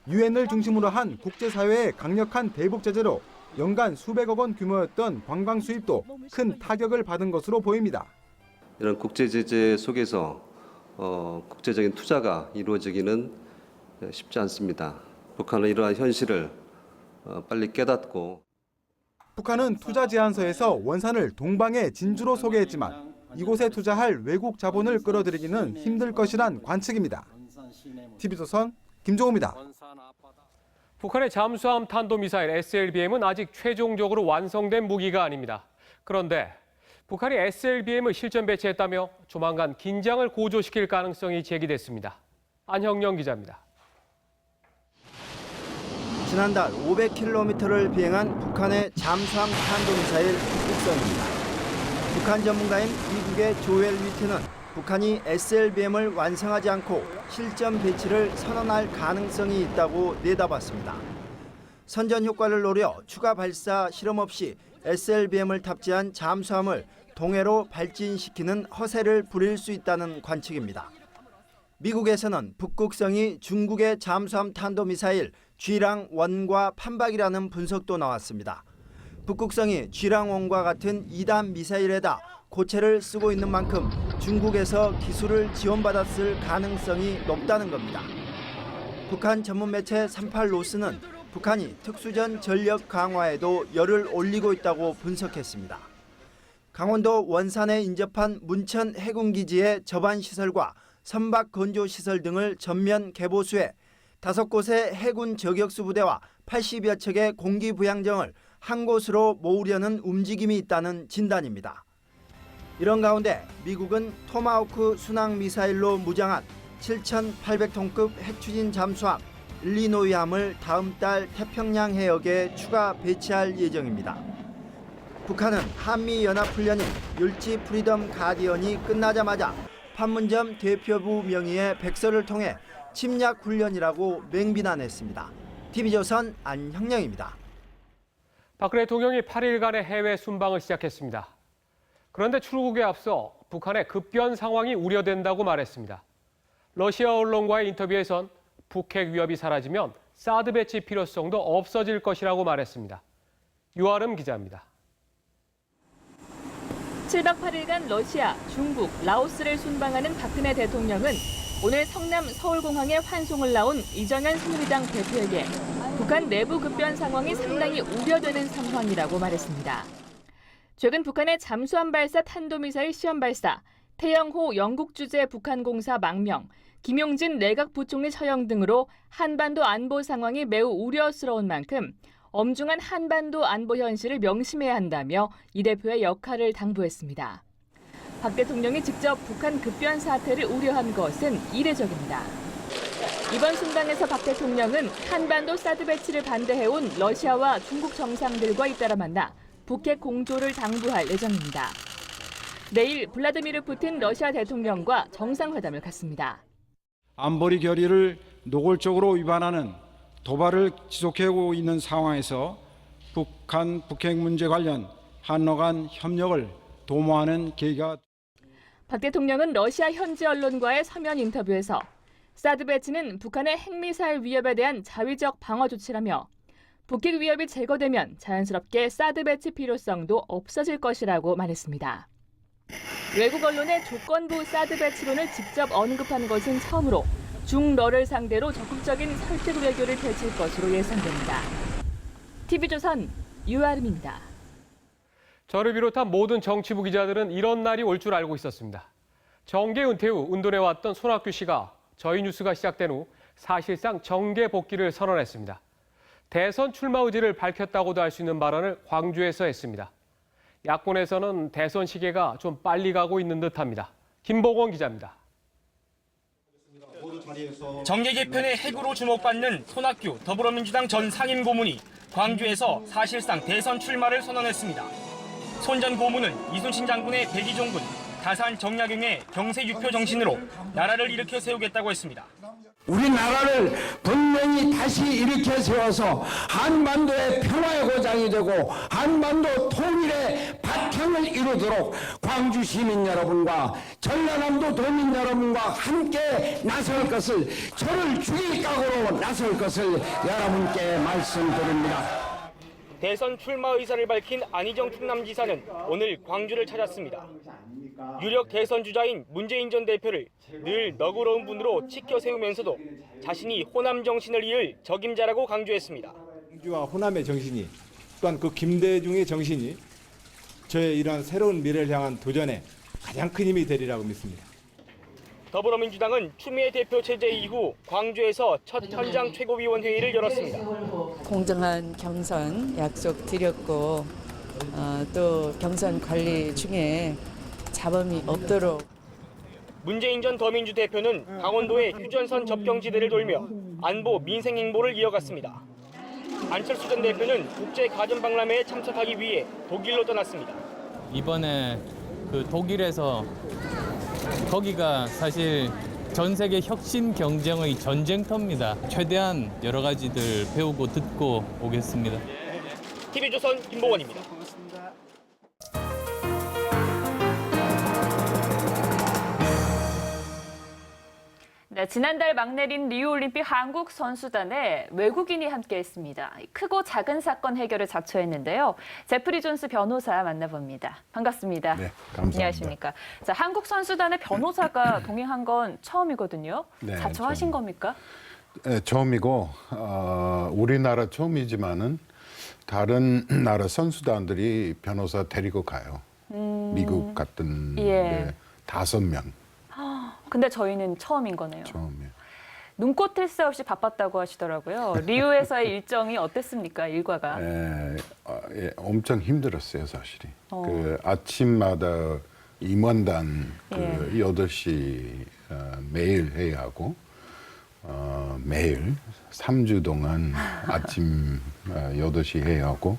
유엔을 중심으로 한 국제사회의 강력한 대북 제재로 연간 수백억 원 규모였던 관광 수입도 큰 타격을 받은 것으로 보입니다. 이런 국제 제재 속에서 국제적인 투자가 이루어지기는 쉽지 않습니다. 북한은 이러한 현실을 빨리 깨닫고 북한은 투자 제안서에서 원산을 동방의 진주로 소개했지만 이곳에 투자할 외국 자본을 끌어들이기는 힘들 것이란 관측입니다. TV조선 김종우입니다. 북한의 잠수함 탄도미사일 SLBM은 아직 최종적으로 완성된 무기가 아닙니다. 그런데 북한이 SLBM을 실전 배치했다며 조만간 긴장을 고조시킬 가능성이 제기됐습니다. 안형영 기자입니다. 지난달 500km를 비행한 북한의 잠수함 탄도미사일 북극성입니다. 북한 전문가인 미국의 조엘 위트는 북한이 SLBM을 완성하지 않고 실전 배치를 선언할 가능성이 있다고 내다봤습니다. 선전 효과를 노려 추가 발사 실험 없이 SLBM을 탑재한 잠수함을 동해로 발진시키는 허세를 부릴 수 있다는 관측입니다. 미국에서는 북극성이 중국의 잠수함 탄도미사일 쥐랑-1과 판박이라는 분석도 나왔습니다. 북극성이 쥐랑-1과 같은 2단 미사일에다 고체를 쓰고 있는 만큼 중국에서 기술을 지원받았을 가능성이 높다는 겁니다. 북한 전문 매체 38노스는 북한이 특수전 전력 강화에도 열을 올리고 있다고 분석했습니다. 강원도 원산에 인접한 문천 해군기지의 저반시설과 선박 건조시설 등을 전면 개보수해 5곳의 해군 저격수 부대와 80여 척의 공기부양정을 한 곳으로 모으려는 움직임이 있다는 진단입니다. 이런 가운데 미국은 토마호크 순항미사일로 무장한 7,800톤급 핵추진 잠수함 일리노이함을 다음 달 태평양 해역에 추가 배치할 예정입니다. 북한은 한미연합훈련인 율지 프리덤 가디언이 끝나자마자 판문점 대표부 명의의 백서를 통해 침략훈련이라고 맹비난했습니다. TV조선 안형영입니다. 박근혜 대통령이 8일간의 해외 순방을 시작했습니다. 그런데 출국에 앞서 북한의 급변 상황이 우려된다고 말했습니다. 러시아 언론과의 인터뷰에선 북핵 위협이 사라지면 사드 배치 필요성도 없어질 것이라고 말했습니다. 유아름 기자입니다. 7박 8일간 러시아, 중국, 라오스를 순방하는 박근혜 대통령은 오늘 성남 서울공항에 환송을 나온 이정현 새누리당 대표에게 북한 내부 급변 상황이 상당히 우려되는 상황이라고 말했습니다. 최근 북한의 잠수함 발사 탄도미사일 시험 발사, 태영호 영국 주재 북한 공사 망명, 김용진 내각 부총리 처형 등으로 한반도 안보 상황이 매우 우려스러운 만큼 엄중한 한반도 안보 현실을 명심해야 한다며 이 대표의 역할을 당부했습니다. 박 대통령이 직접 북한 급변 사태를 우려한 것은 이례적입니다. 이번 순방에서 박 대통령은 한반도 사드 배치를 반대해온 러시아와 중국 정상들과 잇따라 만나 북핵 공조를 당부할 예정입니다. 내일 블라디미르 푸틴 러시아 대통령과 정상회담을 갖습니다. 안보리 결의를 노골적으로 위반하는 도발을 지속하고 있는 상황에서 북한 북핵 문제 관련 한러 간 협력을 도모하는 계기가. 박 대통령은 러시아 현지 언론과의 서면 인터뷰에서 사드 배치는 북한의 핵미사일 위협에 대한 자위적 방어 조치라며 북핵 위협이 제거되면 자연스럽게 사드 배치 필요성도 없어질 것이라고 말했습니다. 외국 언론의 조건부 사드 배치론을 직접 언급한 것은 처음으로 중러를 상대로 적극적인 설득 외교를 펼칠 것으로 예상됩니다. TV조선 유아름입니다. 저를 비롯한 모든 정치부 기자들은 이런 날이 올 줄 알고 있었습니다. 정계 은퇴 후 운동해왔던 손학규 씨가 저희 뉴스가 시작된 후 사실상 정계 복귀를 선언했습니다. 대선 출마 의지를 밝혔다고도 할 수 있는 발언을 광주에서 했습니다. 야권에서는 대선 시계가 좀 빨리 가고 있는 듯합니다. 김보건 기자입니다. 정계 개편의 핵으로 주목받는 손학규 더불어민주당 전 상임고문이 광주에서 사실상 대선 출마를 선언했습니다. 손 전 고문은 이순신 장군의 백의종군, 다산 정약용의 경세유표 정신으로 나라를 일으켜 세우겠다고 했습니다. 우리나라를 분명히 다시 일으켜 세워서 한반도의 평화의 고장이 되고 한반도 통일의 바탕을 이루도록 광주 시민 여러분과 전라남도 도민 여러분과 함께 나설 것을, 저를 죽일 각오로 나설 것을 여러분께 말씀드립니다. 대선 출마 의사를 밝힌 안희정 충남지사는 오늘 광주를 찾았습니다. 유력 대선 주자인 문재인 전 대표를 늘 너그러운 분으로 치켜 세우면서도 자신이 호남 정신을 이을 적임자라고 강조했습니다. 광주와 호남의 정신이, 또한 그 김대중의 정신이 저의 이러한 새로운 미래를 향한 도전에 가장 큰 힘이 되리라고 믿습니다. 더불어민주당은 추미애 대표 체제 이후 광주에서 첫 현장 최고위원 회의를 열었습니다. 공정한 경선 약속 드렸고 또 경선 관리 중에 잡음이 없도록. 문재인 전 더민주 대표는 강원도의 휴전선 접경지대를 돌며 안보 민생 행보를 이어갔습니다. 안철수 전 대표는 국제 가전 박람회에 참석하기 위해 독일로 떠났습니다. 이번에 그 독일에서 거기가 사실 전 세계 혁신 경쟁의 전쟁터입니다. 최대한 여러 가지들 배우고 듣고 오겠습니다. TV조선 김보원입니다. 네, 지난달 막 내린 리우올림픽 한국 선수단에 외국인이 함께했습니다. 크고 작은 사건 해결을 자처했는데요. 제프리 존스 변호사 만나봅니다. 반갑습니다. 네, 감사합니다. 안녕하십니까. 자, 한국 선수단의 변호사가 동행한 건 처음이거든요. 네, 자처하신 겁니까? 네, 처음이고 우리나라 처음이지만은 다른 나라 선수단들이 변호사 데리고 가요. 미국 같은 데 5명. 근데 저희는 처음인 거네요. 처음이에요. 눈꽃 새 없이 바빴다고 하시더라고요. 리우에서의 일정이 어땠습니까? 일과가? 엄청 힘들었어요, 사실이. 그 아침마다 임원단 8시 매일 해야 하고 매일 3주 동안 아침 8시 해야 하고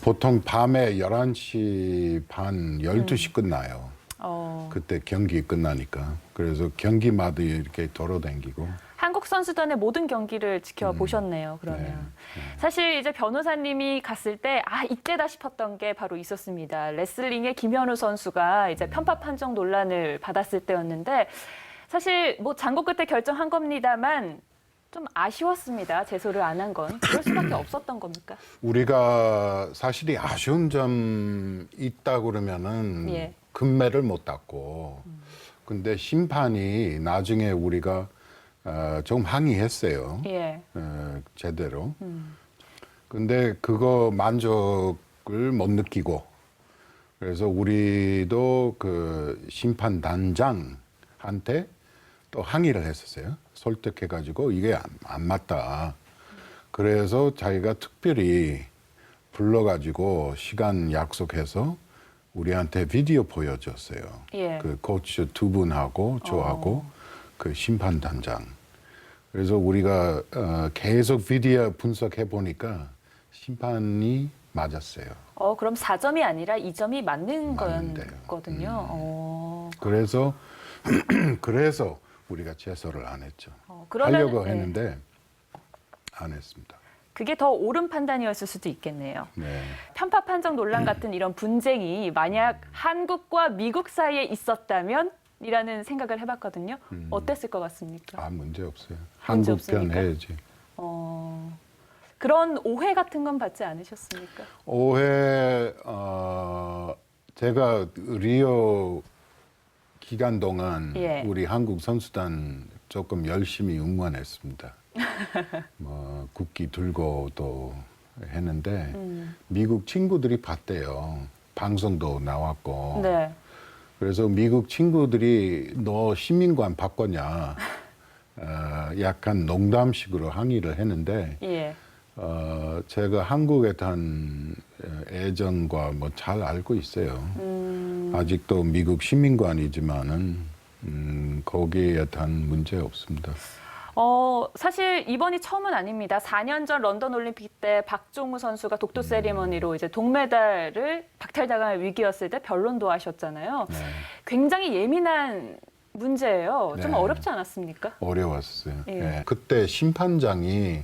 보통 밤에 11시 반, 12시 끝나요. 그때 경기 끝나니까. 그래서 경기마다 이렇게 돌아다니고. 한국 선수단의 모든 경기를 지켜보셨네요, 그러면. 사실 이제 변호사님이 갔을 때, 이때다 싶었던 게 바로 있었습니다. 레슬링의 김현우 선수가 이제 편파 판정 논란을 받았을 때였는데, 사실 뭐 장고 끝에 결정한 겁니다만, 좀 아쉬웠습니다. 제소를 안 한 건. 그럴 수밖에 없었던 겁니까? 우리가 사실이 아쉬운 점 있다 그러면은 금메달 못 땄고. 근데 심판이 나중에 우리가 좀 항의했어요. 예. 제대로. 근데 그거 만족을 못 느끼고 그래서 우리도 그 심판단장한테 또 항의를 했었어요. 설득해가지고 이게 안 맞다. 그래서 자기가 특별히 불러가지고 시간 약속해서 우리한테 비디오 보여줬어요. 예. 그 코치 두 분하고 저하고 그 심판단장. 그래서 우리가 계속 비디오 분석해 보니까 심판이 맞았어요. 그럼 4점이 아니라 2점이 맞는 거였거든요. 그래서 우리가 제소를 안 했죠. 그러면, 하려고 했는데 안 했습니다. 그게 더 옳은 판단이었을 수도 있겠네요. 네. 편파 판정 논란 같은 이런 분쟁이 만약 한국과 미국 사이에 있었다면 이라는 생각을 해봤거든요. 어땠을 것 같습니까? 문제 없어요. 문제 한국 편 없으니까? 해야지. 그런 오해 같은 건 받지 않으셨습니까? 오해 제가 리오 기간 동안 예. 우리 한국 선수단 조금 열심히 응원했습니다. 뭐 국기 들고 또 했는데 미국 친구들이 봤대요. 방송도 나왔고. 네. 그래서 미국 친구들이 너 시민관 바꿨냐 약간 농담식으로 항의를 했는데 예. 제가 한국에 대한 애정과 뭐 잘 알고 있어요. 아직도 미국 시민관이지만은 거기에 대한 문제 없습니다. 사실 이번이 처음은 아닙니다. 4년 전 런던 올림픽 때 박종우 선수가 독도 세리머니로 이제 동메달을 박탈당할 위기였을 때 변론도 하셨잖아요. 네. 굉장히 예민한 문제예요. 좀 네. 어렵지 않았습니까? 어려웠어요. 예. 네. 그때 심판장이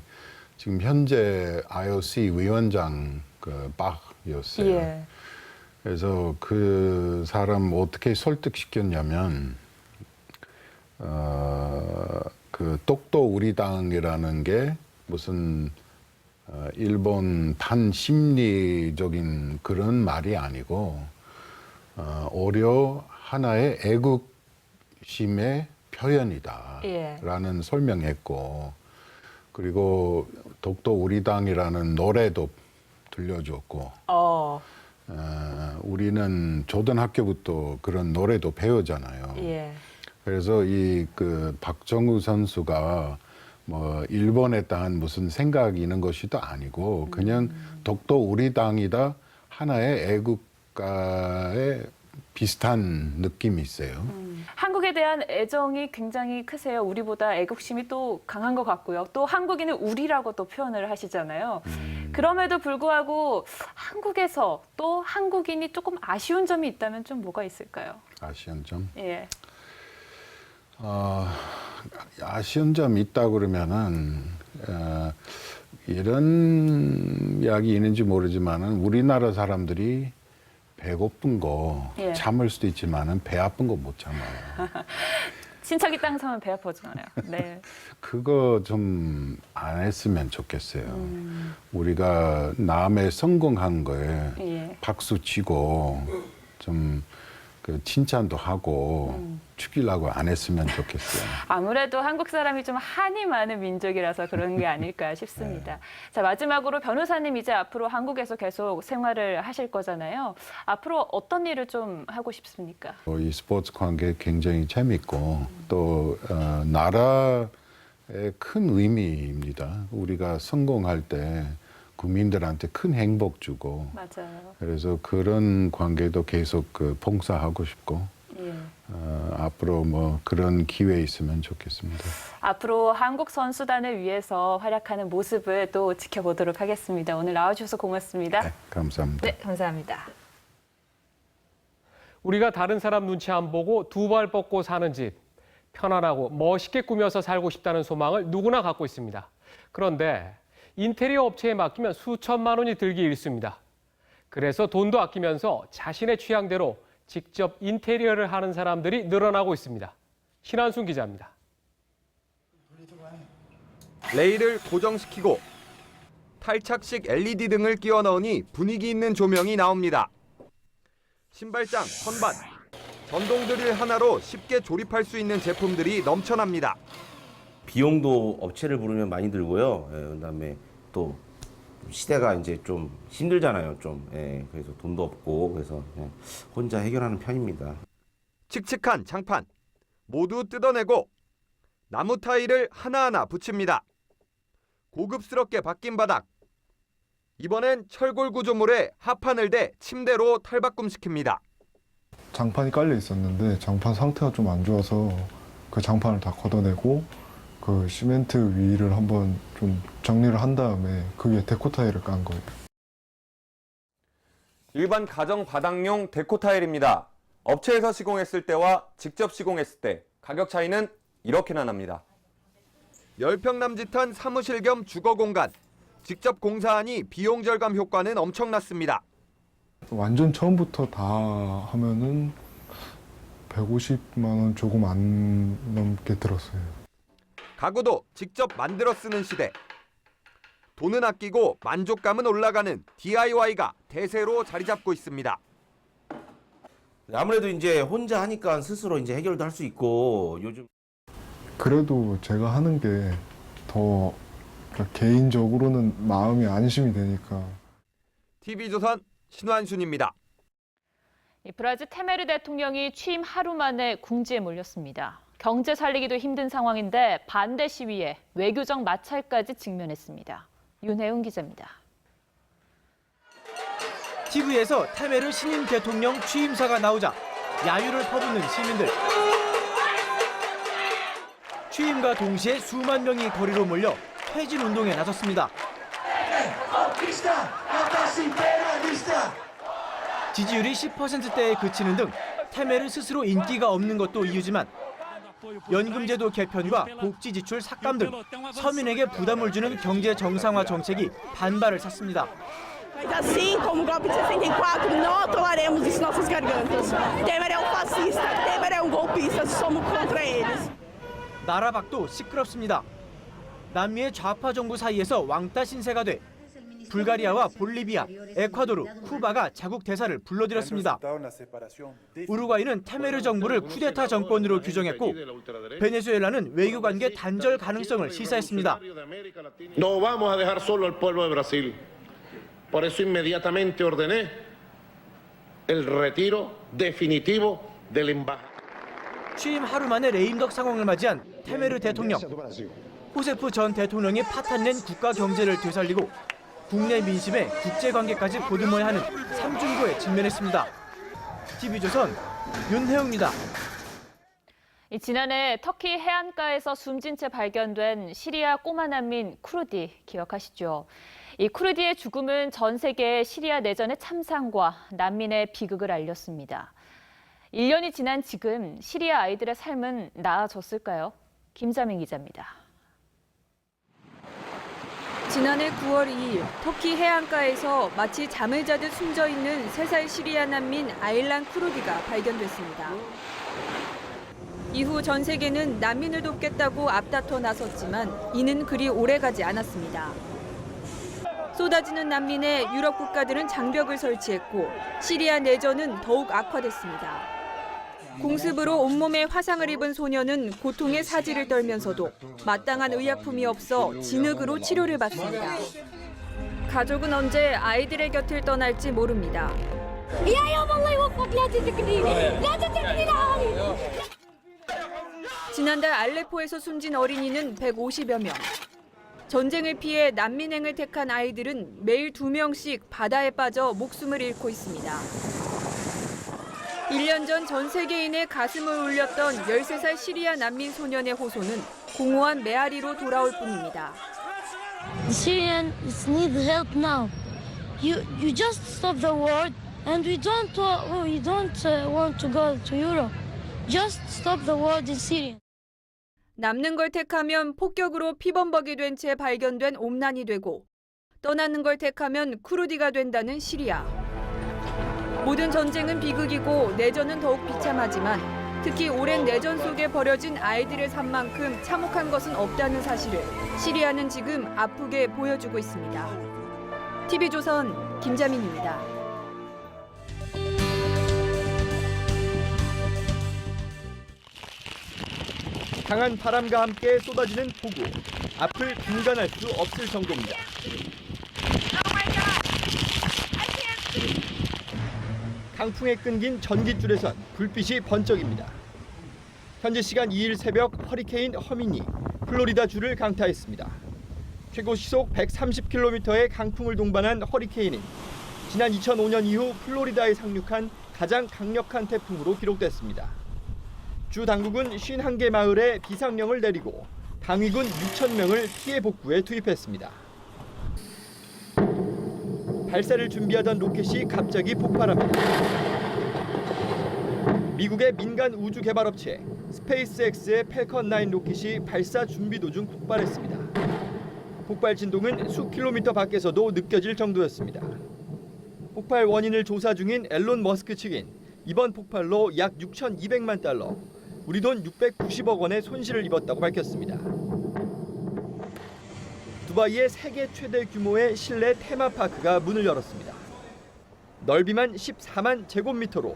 지금 현재 IOC 위원장 그 박이었어요. 예. 그래서 그 사람 어떻게 설득시켰냐면 그 독도 우리 당이라는 게 무슨 일본 반심리적인 그런 말이 아니고 오히려 하나의 애국심의 표현이다라는 예. 설명했고 그리고 독도 우리 당이라는 노래도 들려줬고 우리는 초등학교부터 그런 노래도 배우잖아요. 예. 그래서 이 그 박정우 선수가 뭐 일본에 대한 무슨 생각이 있는 것이도 아니고 그냥 독도 우리 당이다 하나의 애국가의 비슷한 느낌이 있어요. 한국에 대한 애정이 굉장히 크세요. 우리보다 애국심이 또 강한 것 같고요. 또 한국인은 우리라고 또 표현을 하시잖아요. 그럼에도 불구하고 한국에서 또 한국인이 조금 아쉬운 점이 있다면 좀 뭐가 있을까요? 아쉬운 점? 예. 아쉬운 점이 있다 그러면은 이런 이야기 있는지 모르지만은 우리나라 사람들이 배고픈 거 예. 참을 수도 있지만은 배 아픈 거 못 참아요. 친척이 땅 사면 배 아프잖아요. 네. 그거 좀 안 했으면 좋겠어요. 우리가 남의 성공한 거에 예. 박수 치고 좀 그 칭찬도 하고 축이라고 안 했으면 좋겠어요. 아무래도 한국 사람이 좀 한이 많은 민족이라서 그런 게 아닐까 싶습니다. 자, 마지막으로 변호사님 이제 앞으로 한국에서 계속 생활을 하실 거잖아요. 앞으로 어떤 일을 좀 하고 싶습니까? 이 스포츠 관계 굉장히 재밌고 또 나라의 큰 의미입니다. 우리가 성공할 때 국민들한테 큰 행복 주고 맞아요. 그래서 그런 관계도 계속 봉사하고 싶고 예. 앞으로 뭐 그런 기회 있으면 좋겠습니다. 앞으로 한국 선수단을 위해서 활약하는 모습을 또 지켜보도록 하겠습니다. 오늘 나와주셔서 고맙습니다. 네, 감사합니다. 네, 감사합니다. 우리가 다른 사람 눈치 안 보고 두 발 뻗고 사는 집, 편안하고 멋있게 꾸며서 살고 싶다는 소망을 누구나 갖고 있습니다. 그런데 인테리어 업체에 맡기면 수천만 원이 들기 일쑤입니다. 그래서 돈도 아끼면서 자신의 취향대로 직접 인테리어를 하는 사람들이 늘어나고 있습니다. 신한순 기자입니다. 레일을 고정시키고 탈착식 LED 등을 끼워 넣으니 분위기 있는 조명이 나옵니다. 신발장, 선반, 전동드릴 하나로 쉽게 조립할 수 있는 제품들이 넘쳐납니다. 비용도 업체를 부르면 많이 들고요. 그다음에 또 시대가 이제 좀 힘들잖아요. 그래서 돈도 없고 그래서 그냥 혼자 해결하는 편입니다. 칙칙한 장판 모두 뜯어내고 나무 타일을 하나하나 붙입니다. 고급스럽게 바뀐 바닥. 이번엔 철골 구조물에 하판을 대 침대로 탈바꿈시킵니다. 장판이 깔려 있었는데 장판 상태가 좀 안 좋아서 그 장판을 다 걷어내고 그 시멘트 위를 한번 좀 정리를 한 다음에 그 위에 데코 타일을 깐 거예요. 일반 가정 바닥용 데코 타일입니다. 업체에서 시공했을 때와 직접 시공했을 때 가격 차이는 이렇게나 납니다. 10평 남짓한 사무실 겸 주거 공간. 직접 공사하니 비용 절감 효과는 엄청났습니다. 완전 처음부터 다 하면은 150만 원 조금 안 넘게 들었어요. 가구도 직접 만들어 쓰는 시대. 돈은 아끼고 만족감은 올라가는 DIY가 대세로 자리 잡고 있습니다. 아무래도 이제 혼자 하니까 스스로 이제 해결도 할 수 있고 요즘 그래도 제가 하는 게 더 개인적으로는 마음이 안심이 되니까. TV조선 신환순입니다. 브라질 테메르 대통령이 취임 하루 만에 궁지에 몰렸습니다. 경제 살리기도 힘든 상황인데 반대 시위에 외교적 마찰까지 직면했습니다. 윤혜웅 기자입니다. TV에서 테메르 신임 대통령 취임사가 나오자 야유를 퍼붓는 시민들. 취임과 동시에 수만 명이 거리로 몰려 퇴진 운동에 나섰습니다. 지지율이 10%대에 그치는 등 테메르 스스로 인기가 없는 것도 이유지만 연금제도 개편과 복지 지출 삭감 등 서민에게 부담을 주는 경제 정상화 정책이 반발을 샀습니다. Assim como o golpe de 64, não toleraremos isso em nossas gargantas. Temer é um fascista, Temer é um golpista, somos contra eles. 나라 밖도 시끄럽습니다. 남미의 좌파 정부 사이에서 왕따 신세가 돼 불가리아와 볼리비아, 에콰도르, 쿠바가 자국 대사를 불러들였습니다. 우루과이는 테메르 정부를 쿠데타 정권으로 규정했고 베네수엘라는 외교관계 단절 가능성을 시사했습니다. No vamos a dejar solo al pueblo de Brasil. Por eso inmediatamente ordené el retiro definitivo del embajador. 취임 하루 만에 레임덕 상황을 맞이한 테메르 대통령. 호세프 전 대통령이 파탄낸 국가 경제를 되살리고 국내 민심에 국제관계까지 보듬어야 하는 삼중고에 직면했습니다. TV조선 윤혜웅입니다. 지난해 터키 해안가에서 숨진 채 발견된 시리아 꼬마 난민 쿠르디 기억하시죠? 이 쿠르디의 죽음은 전 세계의 시리아 내전의 참상과 난민의 비극을 알렸습니다. 1년이 지난 지금 시리아 아이들의 삶은 나아졌을까요? 김자민 기자입니다. 지난해 9월 2일 터키 해안가에서 마치 잠을 자듯 숨져 있는 3살 시리아 난민 아일란 쿠르디가 발견됐습니다. 이후 전 세계는 난민을 돕겠다고 앞다퉈 나섰지만 이는 그리 오래가지 않았습니다. 쏟아지는 난민에 유럽 국가들은 장벽을 설치했고 시리아 내전은 더욱 악화됐습니다. 공습으로 온몸에 화상을 입은 소녀는 고통의 사지를 떨면서도 마땅한 의약품이 없어 진흙으로 치료를 받습니다. 가족은 언제 아이들의 곁을 떠날지 모릅니다. 지난달 알레포에서 숨진 어린이는 150여 명. 전쟁을 피해 난민행을 택한 아이들은 매일 2명씩 바다에 빠져 목숨을 잃고 있습니다. 1년 전 전 세계인의 가슴을 울렸던 13살 시리아 난민 소년의 호소는 공허한 메아리로 돌아올 뿐입니다. The Syrians need help now. You just stop the war, and we don't want to go to Europe. Just stop the war in Syria. 남는 걸 택하면 폭격으로 피범벅이 된 채 발견된 옴난이 되고 떠나는 걸 택하면 쿠르디가 된다는 시리아. 모든 전쟁은 비극이고 내전은 더욱 비참하지만 특히 오랜 내전 속에 버려진 아이들의 삶만큼 참혹한 것은 없다는 사실을 시리아는 지금 아프게 보여주고 있습니다. TV조선 김자민입니다. 강한 바람과 함께 쏟아지는 폭우. 앞을 분간할 수 없을 정도입니다. 강풍에 끊긴 전깃줄에선 불빛이 번쩍입니다. 현지 시간 2일 새벽 허리케인 허민이 플로리다 주를 강타했습니다. 최고 시속 130km의 강풍을 동반한 허리케인은 지난 2005년 이후 플로리다에 상륙한 가장 강력한 태풍으로 기록됐습니다. 주 당국은 51개 마을에 비상령을 내리고 방위군 6,000명을 피해 복구에 투입했습니다. 발사를 준비하던 로켓이 갑자기 폭발합니다. 미국의 민간 우주 개발업체 스페이스X의 팰컨 9 로켓이 발사 준비 도중 폭발했습니다. 폭발 진동은 수 킬로미터 밖에서도 느껴질 정도였습니다. 폭발 원인을 조사 중인 앨런 머스크 측은 이번 폭발로 약 6,200만 달러, 우리 돈 690억 원의 손실을 입었다고 밝혔습니다. 두바이의 세계 최대 규모의 실내 테마파크가 문을 열었습니다. 넓이만 14만 제곱미터로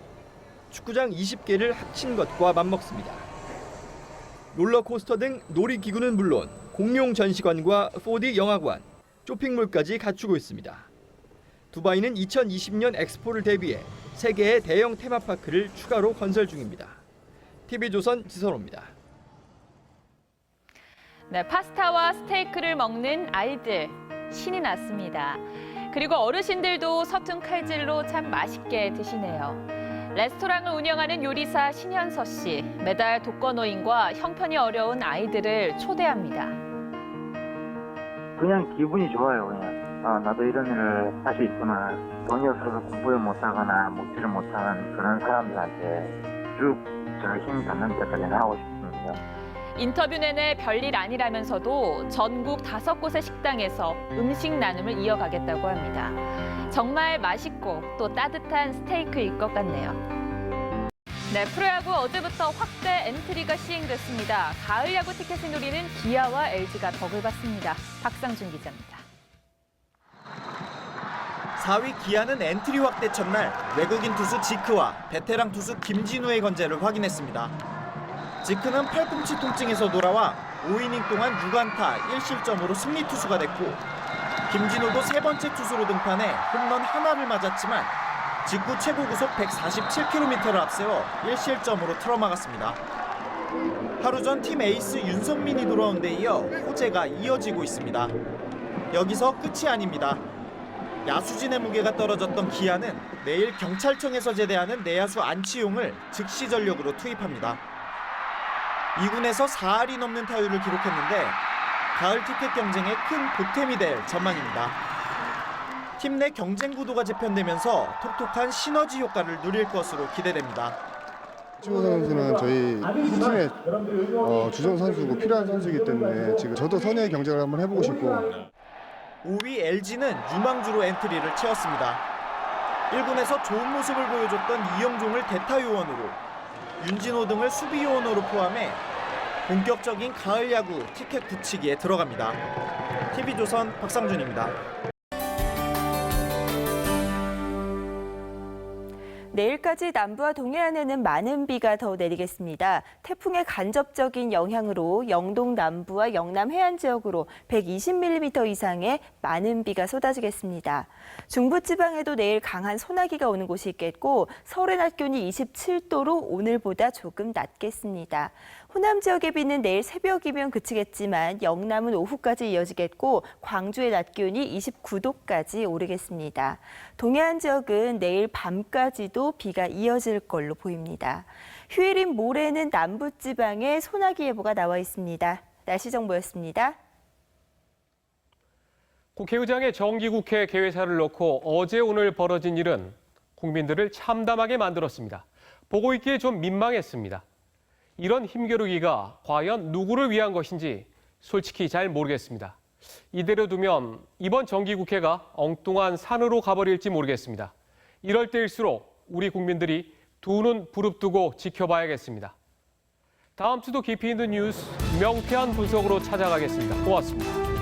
축구장 20개를 합친 것과 맞먹습니다. 롤러코스터 등 놀이기구는 물론 공룡 전시관과 4D 영화관, 쇼핑몰까지 갖추고 있습니다. 두바이는 2020년 엑스포를 대비해 3개의 대형 테마파크를 추가로 건설 중입니다. TV조선 지선호입니다. 네, 파스타와 스테이크를 먹는 아이들, 신이 났습니다. 그리고 어르신들도 서툰 칼질로 참 맛있게 드시네요. 레스토랑을 운영하는 요리사 신현서 씨, 매달 독거노인과 형편이 어려운 아이들을 초대합니다. 그냥 기분이 좋아요. 그냥 나도 이런 일을 할 수 있구나. 돈이 없어서 공부를 못하거나 먹지를 못하는 그런 사람들한테 쭉 제가 힘이 닿는 데까지는 하고 싶습니다. 인터뷰 내내 별일 아니라면서도 전국 5곳의 식당에서 음식 나눔을 이어가겠다고 합니다. 정말 맛있고 또 따뜻한 스테이크일 것 같네요. 네, 프로야구 어제부터 확대 엔트리가 시행됐습니다. 가을 야구 티켓을 노리는 기아와 LG가 덕을 봤습니다. 박상준 기자입니다. 4위 기아는 엔트리 확대 첫날 외국인 투수 지크와 베테랑 투수 김진우의 건재를 확인했습니다. 지크는 팔꿈치 통증에서 돌아와 5이닝 동안 6안타 1실점으로 승리 투수가 됐고 김진우도 3번째 투수로 등판해 홈런 하나를 맞았지만 직구 최고 구속 147km를 앞세워 1실점으로 틀어막았습니다. 하루 전 팀 에이스 윤성민이 돌아온 데 이어 호재가 이어지고 있습니다. 여기서 끝이 아닙니다. 야수진의 무게가 떨어졌던 기아는 내일 경찰청에서 제대하는 내야수 안치용을 즉시 전력으로 투입합니다. 2군에서 4할이 넘는 타율을 기록했는데 가을 티켓 경쟁에 큰 보탬이 될 전망입니다. 팀 내 경쟁 구도가 재편되면서 톡톡한 시너지 효과를 누릴 것으로 기대됩니다. 최고 선수는 저희 팀의 주전 선수고 필요한 선수이기 때문에 지금 저도 선의 경쟁을 한번 해보고 싶고 5위 LG는 유망주로 엔트리를 채웠습니다. 1군에서 좋은 모습을 보여줬던 이영종을 대타 요원으로 윤진호 등을 수비 요원으로 포함해 본격적인 가을 야구 티켓 굳히기에 들어갑니다. TV조선 박상준입니다. 내일까지 남부와 동해안에는 많은 비가 더 내리겠습니다. 태풍의 간접적인 영향으로 영동 남부와 영남 해안 지역으로 120mm 이상의 많은 비가 쏟아지겠습니다. 중부지방에도 내일 강한 소나기가 오는 곳이 있겠고 서울의 낮 기온이 27도로 오늘보다 조금 낮겠습니다. 호남 지역의 비는 내일 새벽이면 그치겠지만 영남은 오후까지 이어지겠고 광주의 낮 기온이 29도까지 오르겠습니다. 동해안 지역은 내일 밤까지도 비가 이어질 걸로 보입니다. 휴일인 모레는 남부지방에 소나기 예보가 나와 있습니다. 날씨 정보였습니다. 국회의장의 정기국회 개회사를 놓고 어제 오늘 벌어진 일은 국민들을 참담하게 만들었습니다. 보고 있기에 좀 민망했습니다. 이런 힘겨루기가 과연 누구를 위한 것인지 솔직히 잘 모르겠습니다. 이대로 두면 이번 정기국회가 엉뚱한 산으로 가버릴지 모르겠습니다. 이럴 때일수록 우리 국민들이 두 눈 부릅뜨고 지켜봐야겠습니다. 다음 주도 깊이 있는 뉴스 명쾌한 분석으로 찾아가겠습니다. 고맙습니다.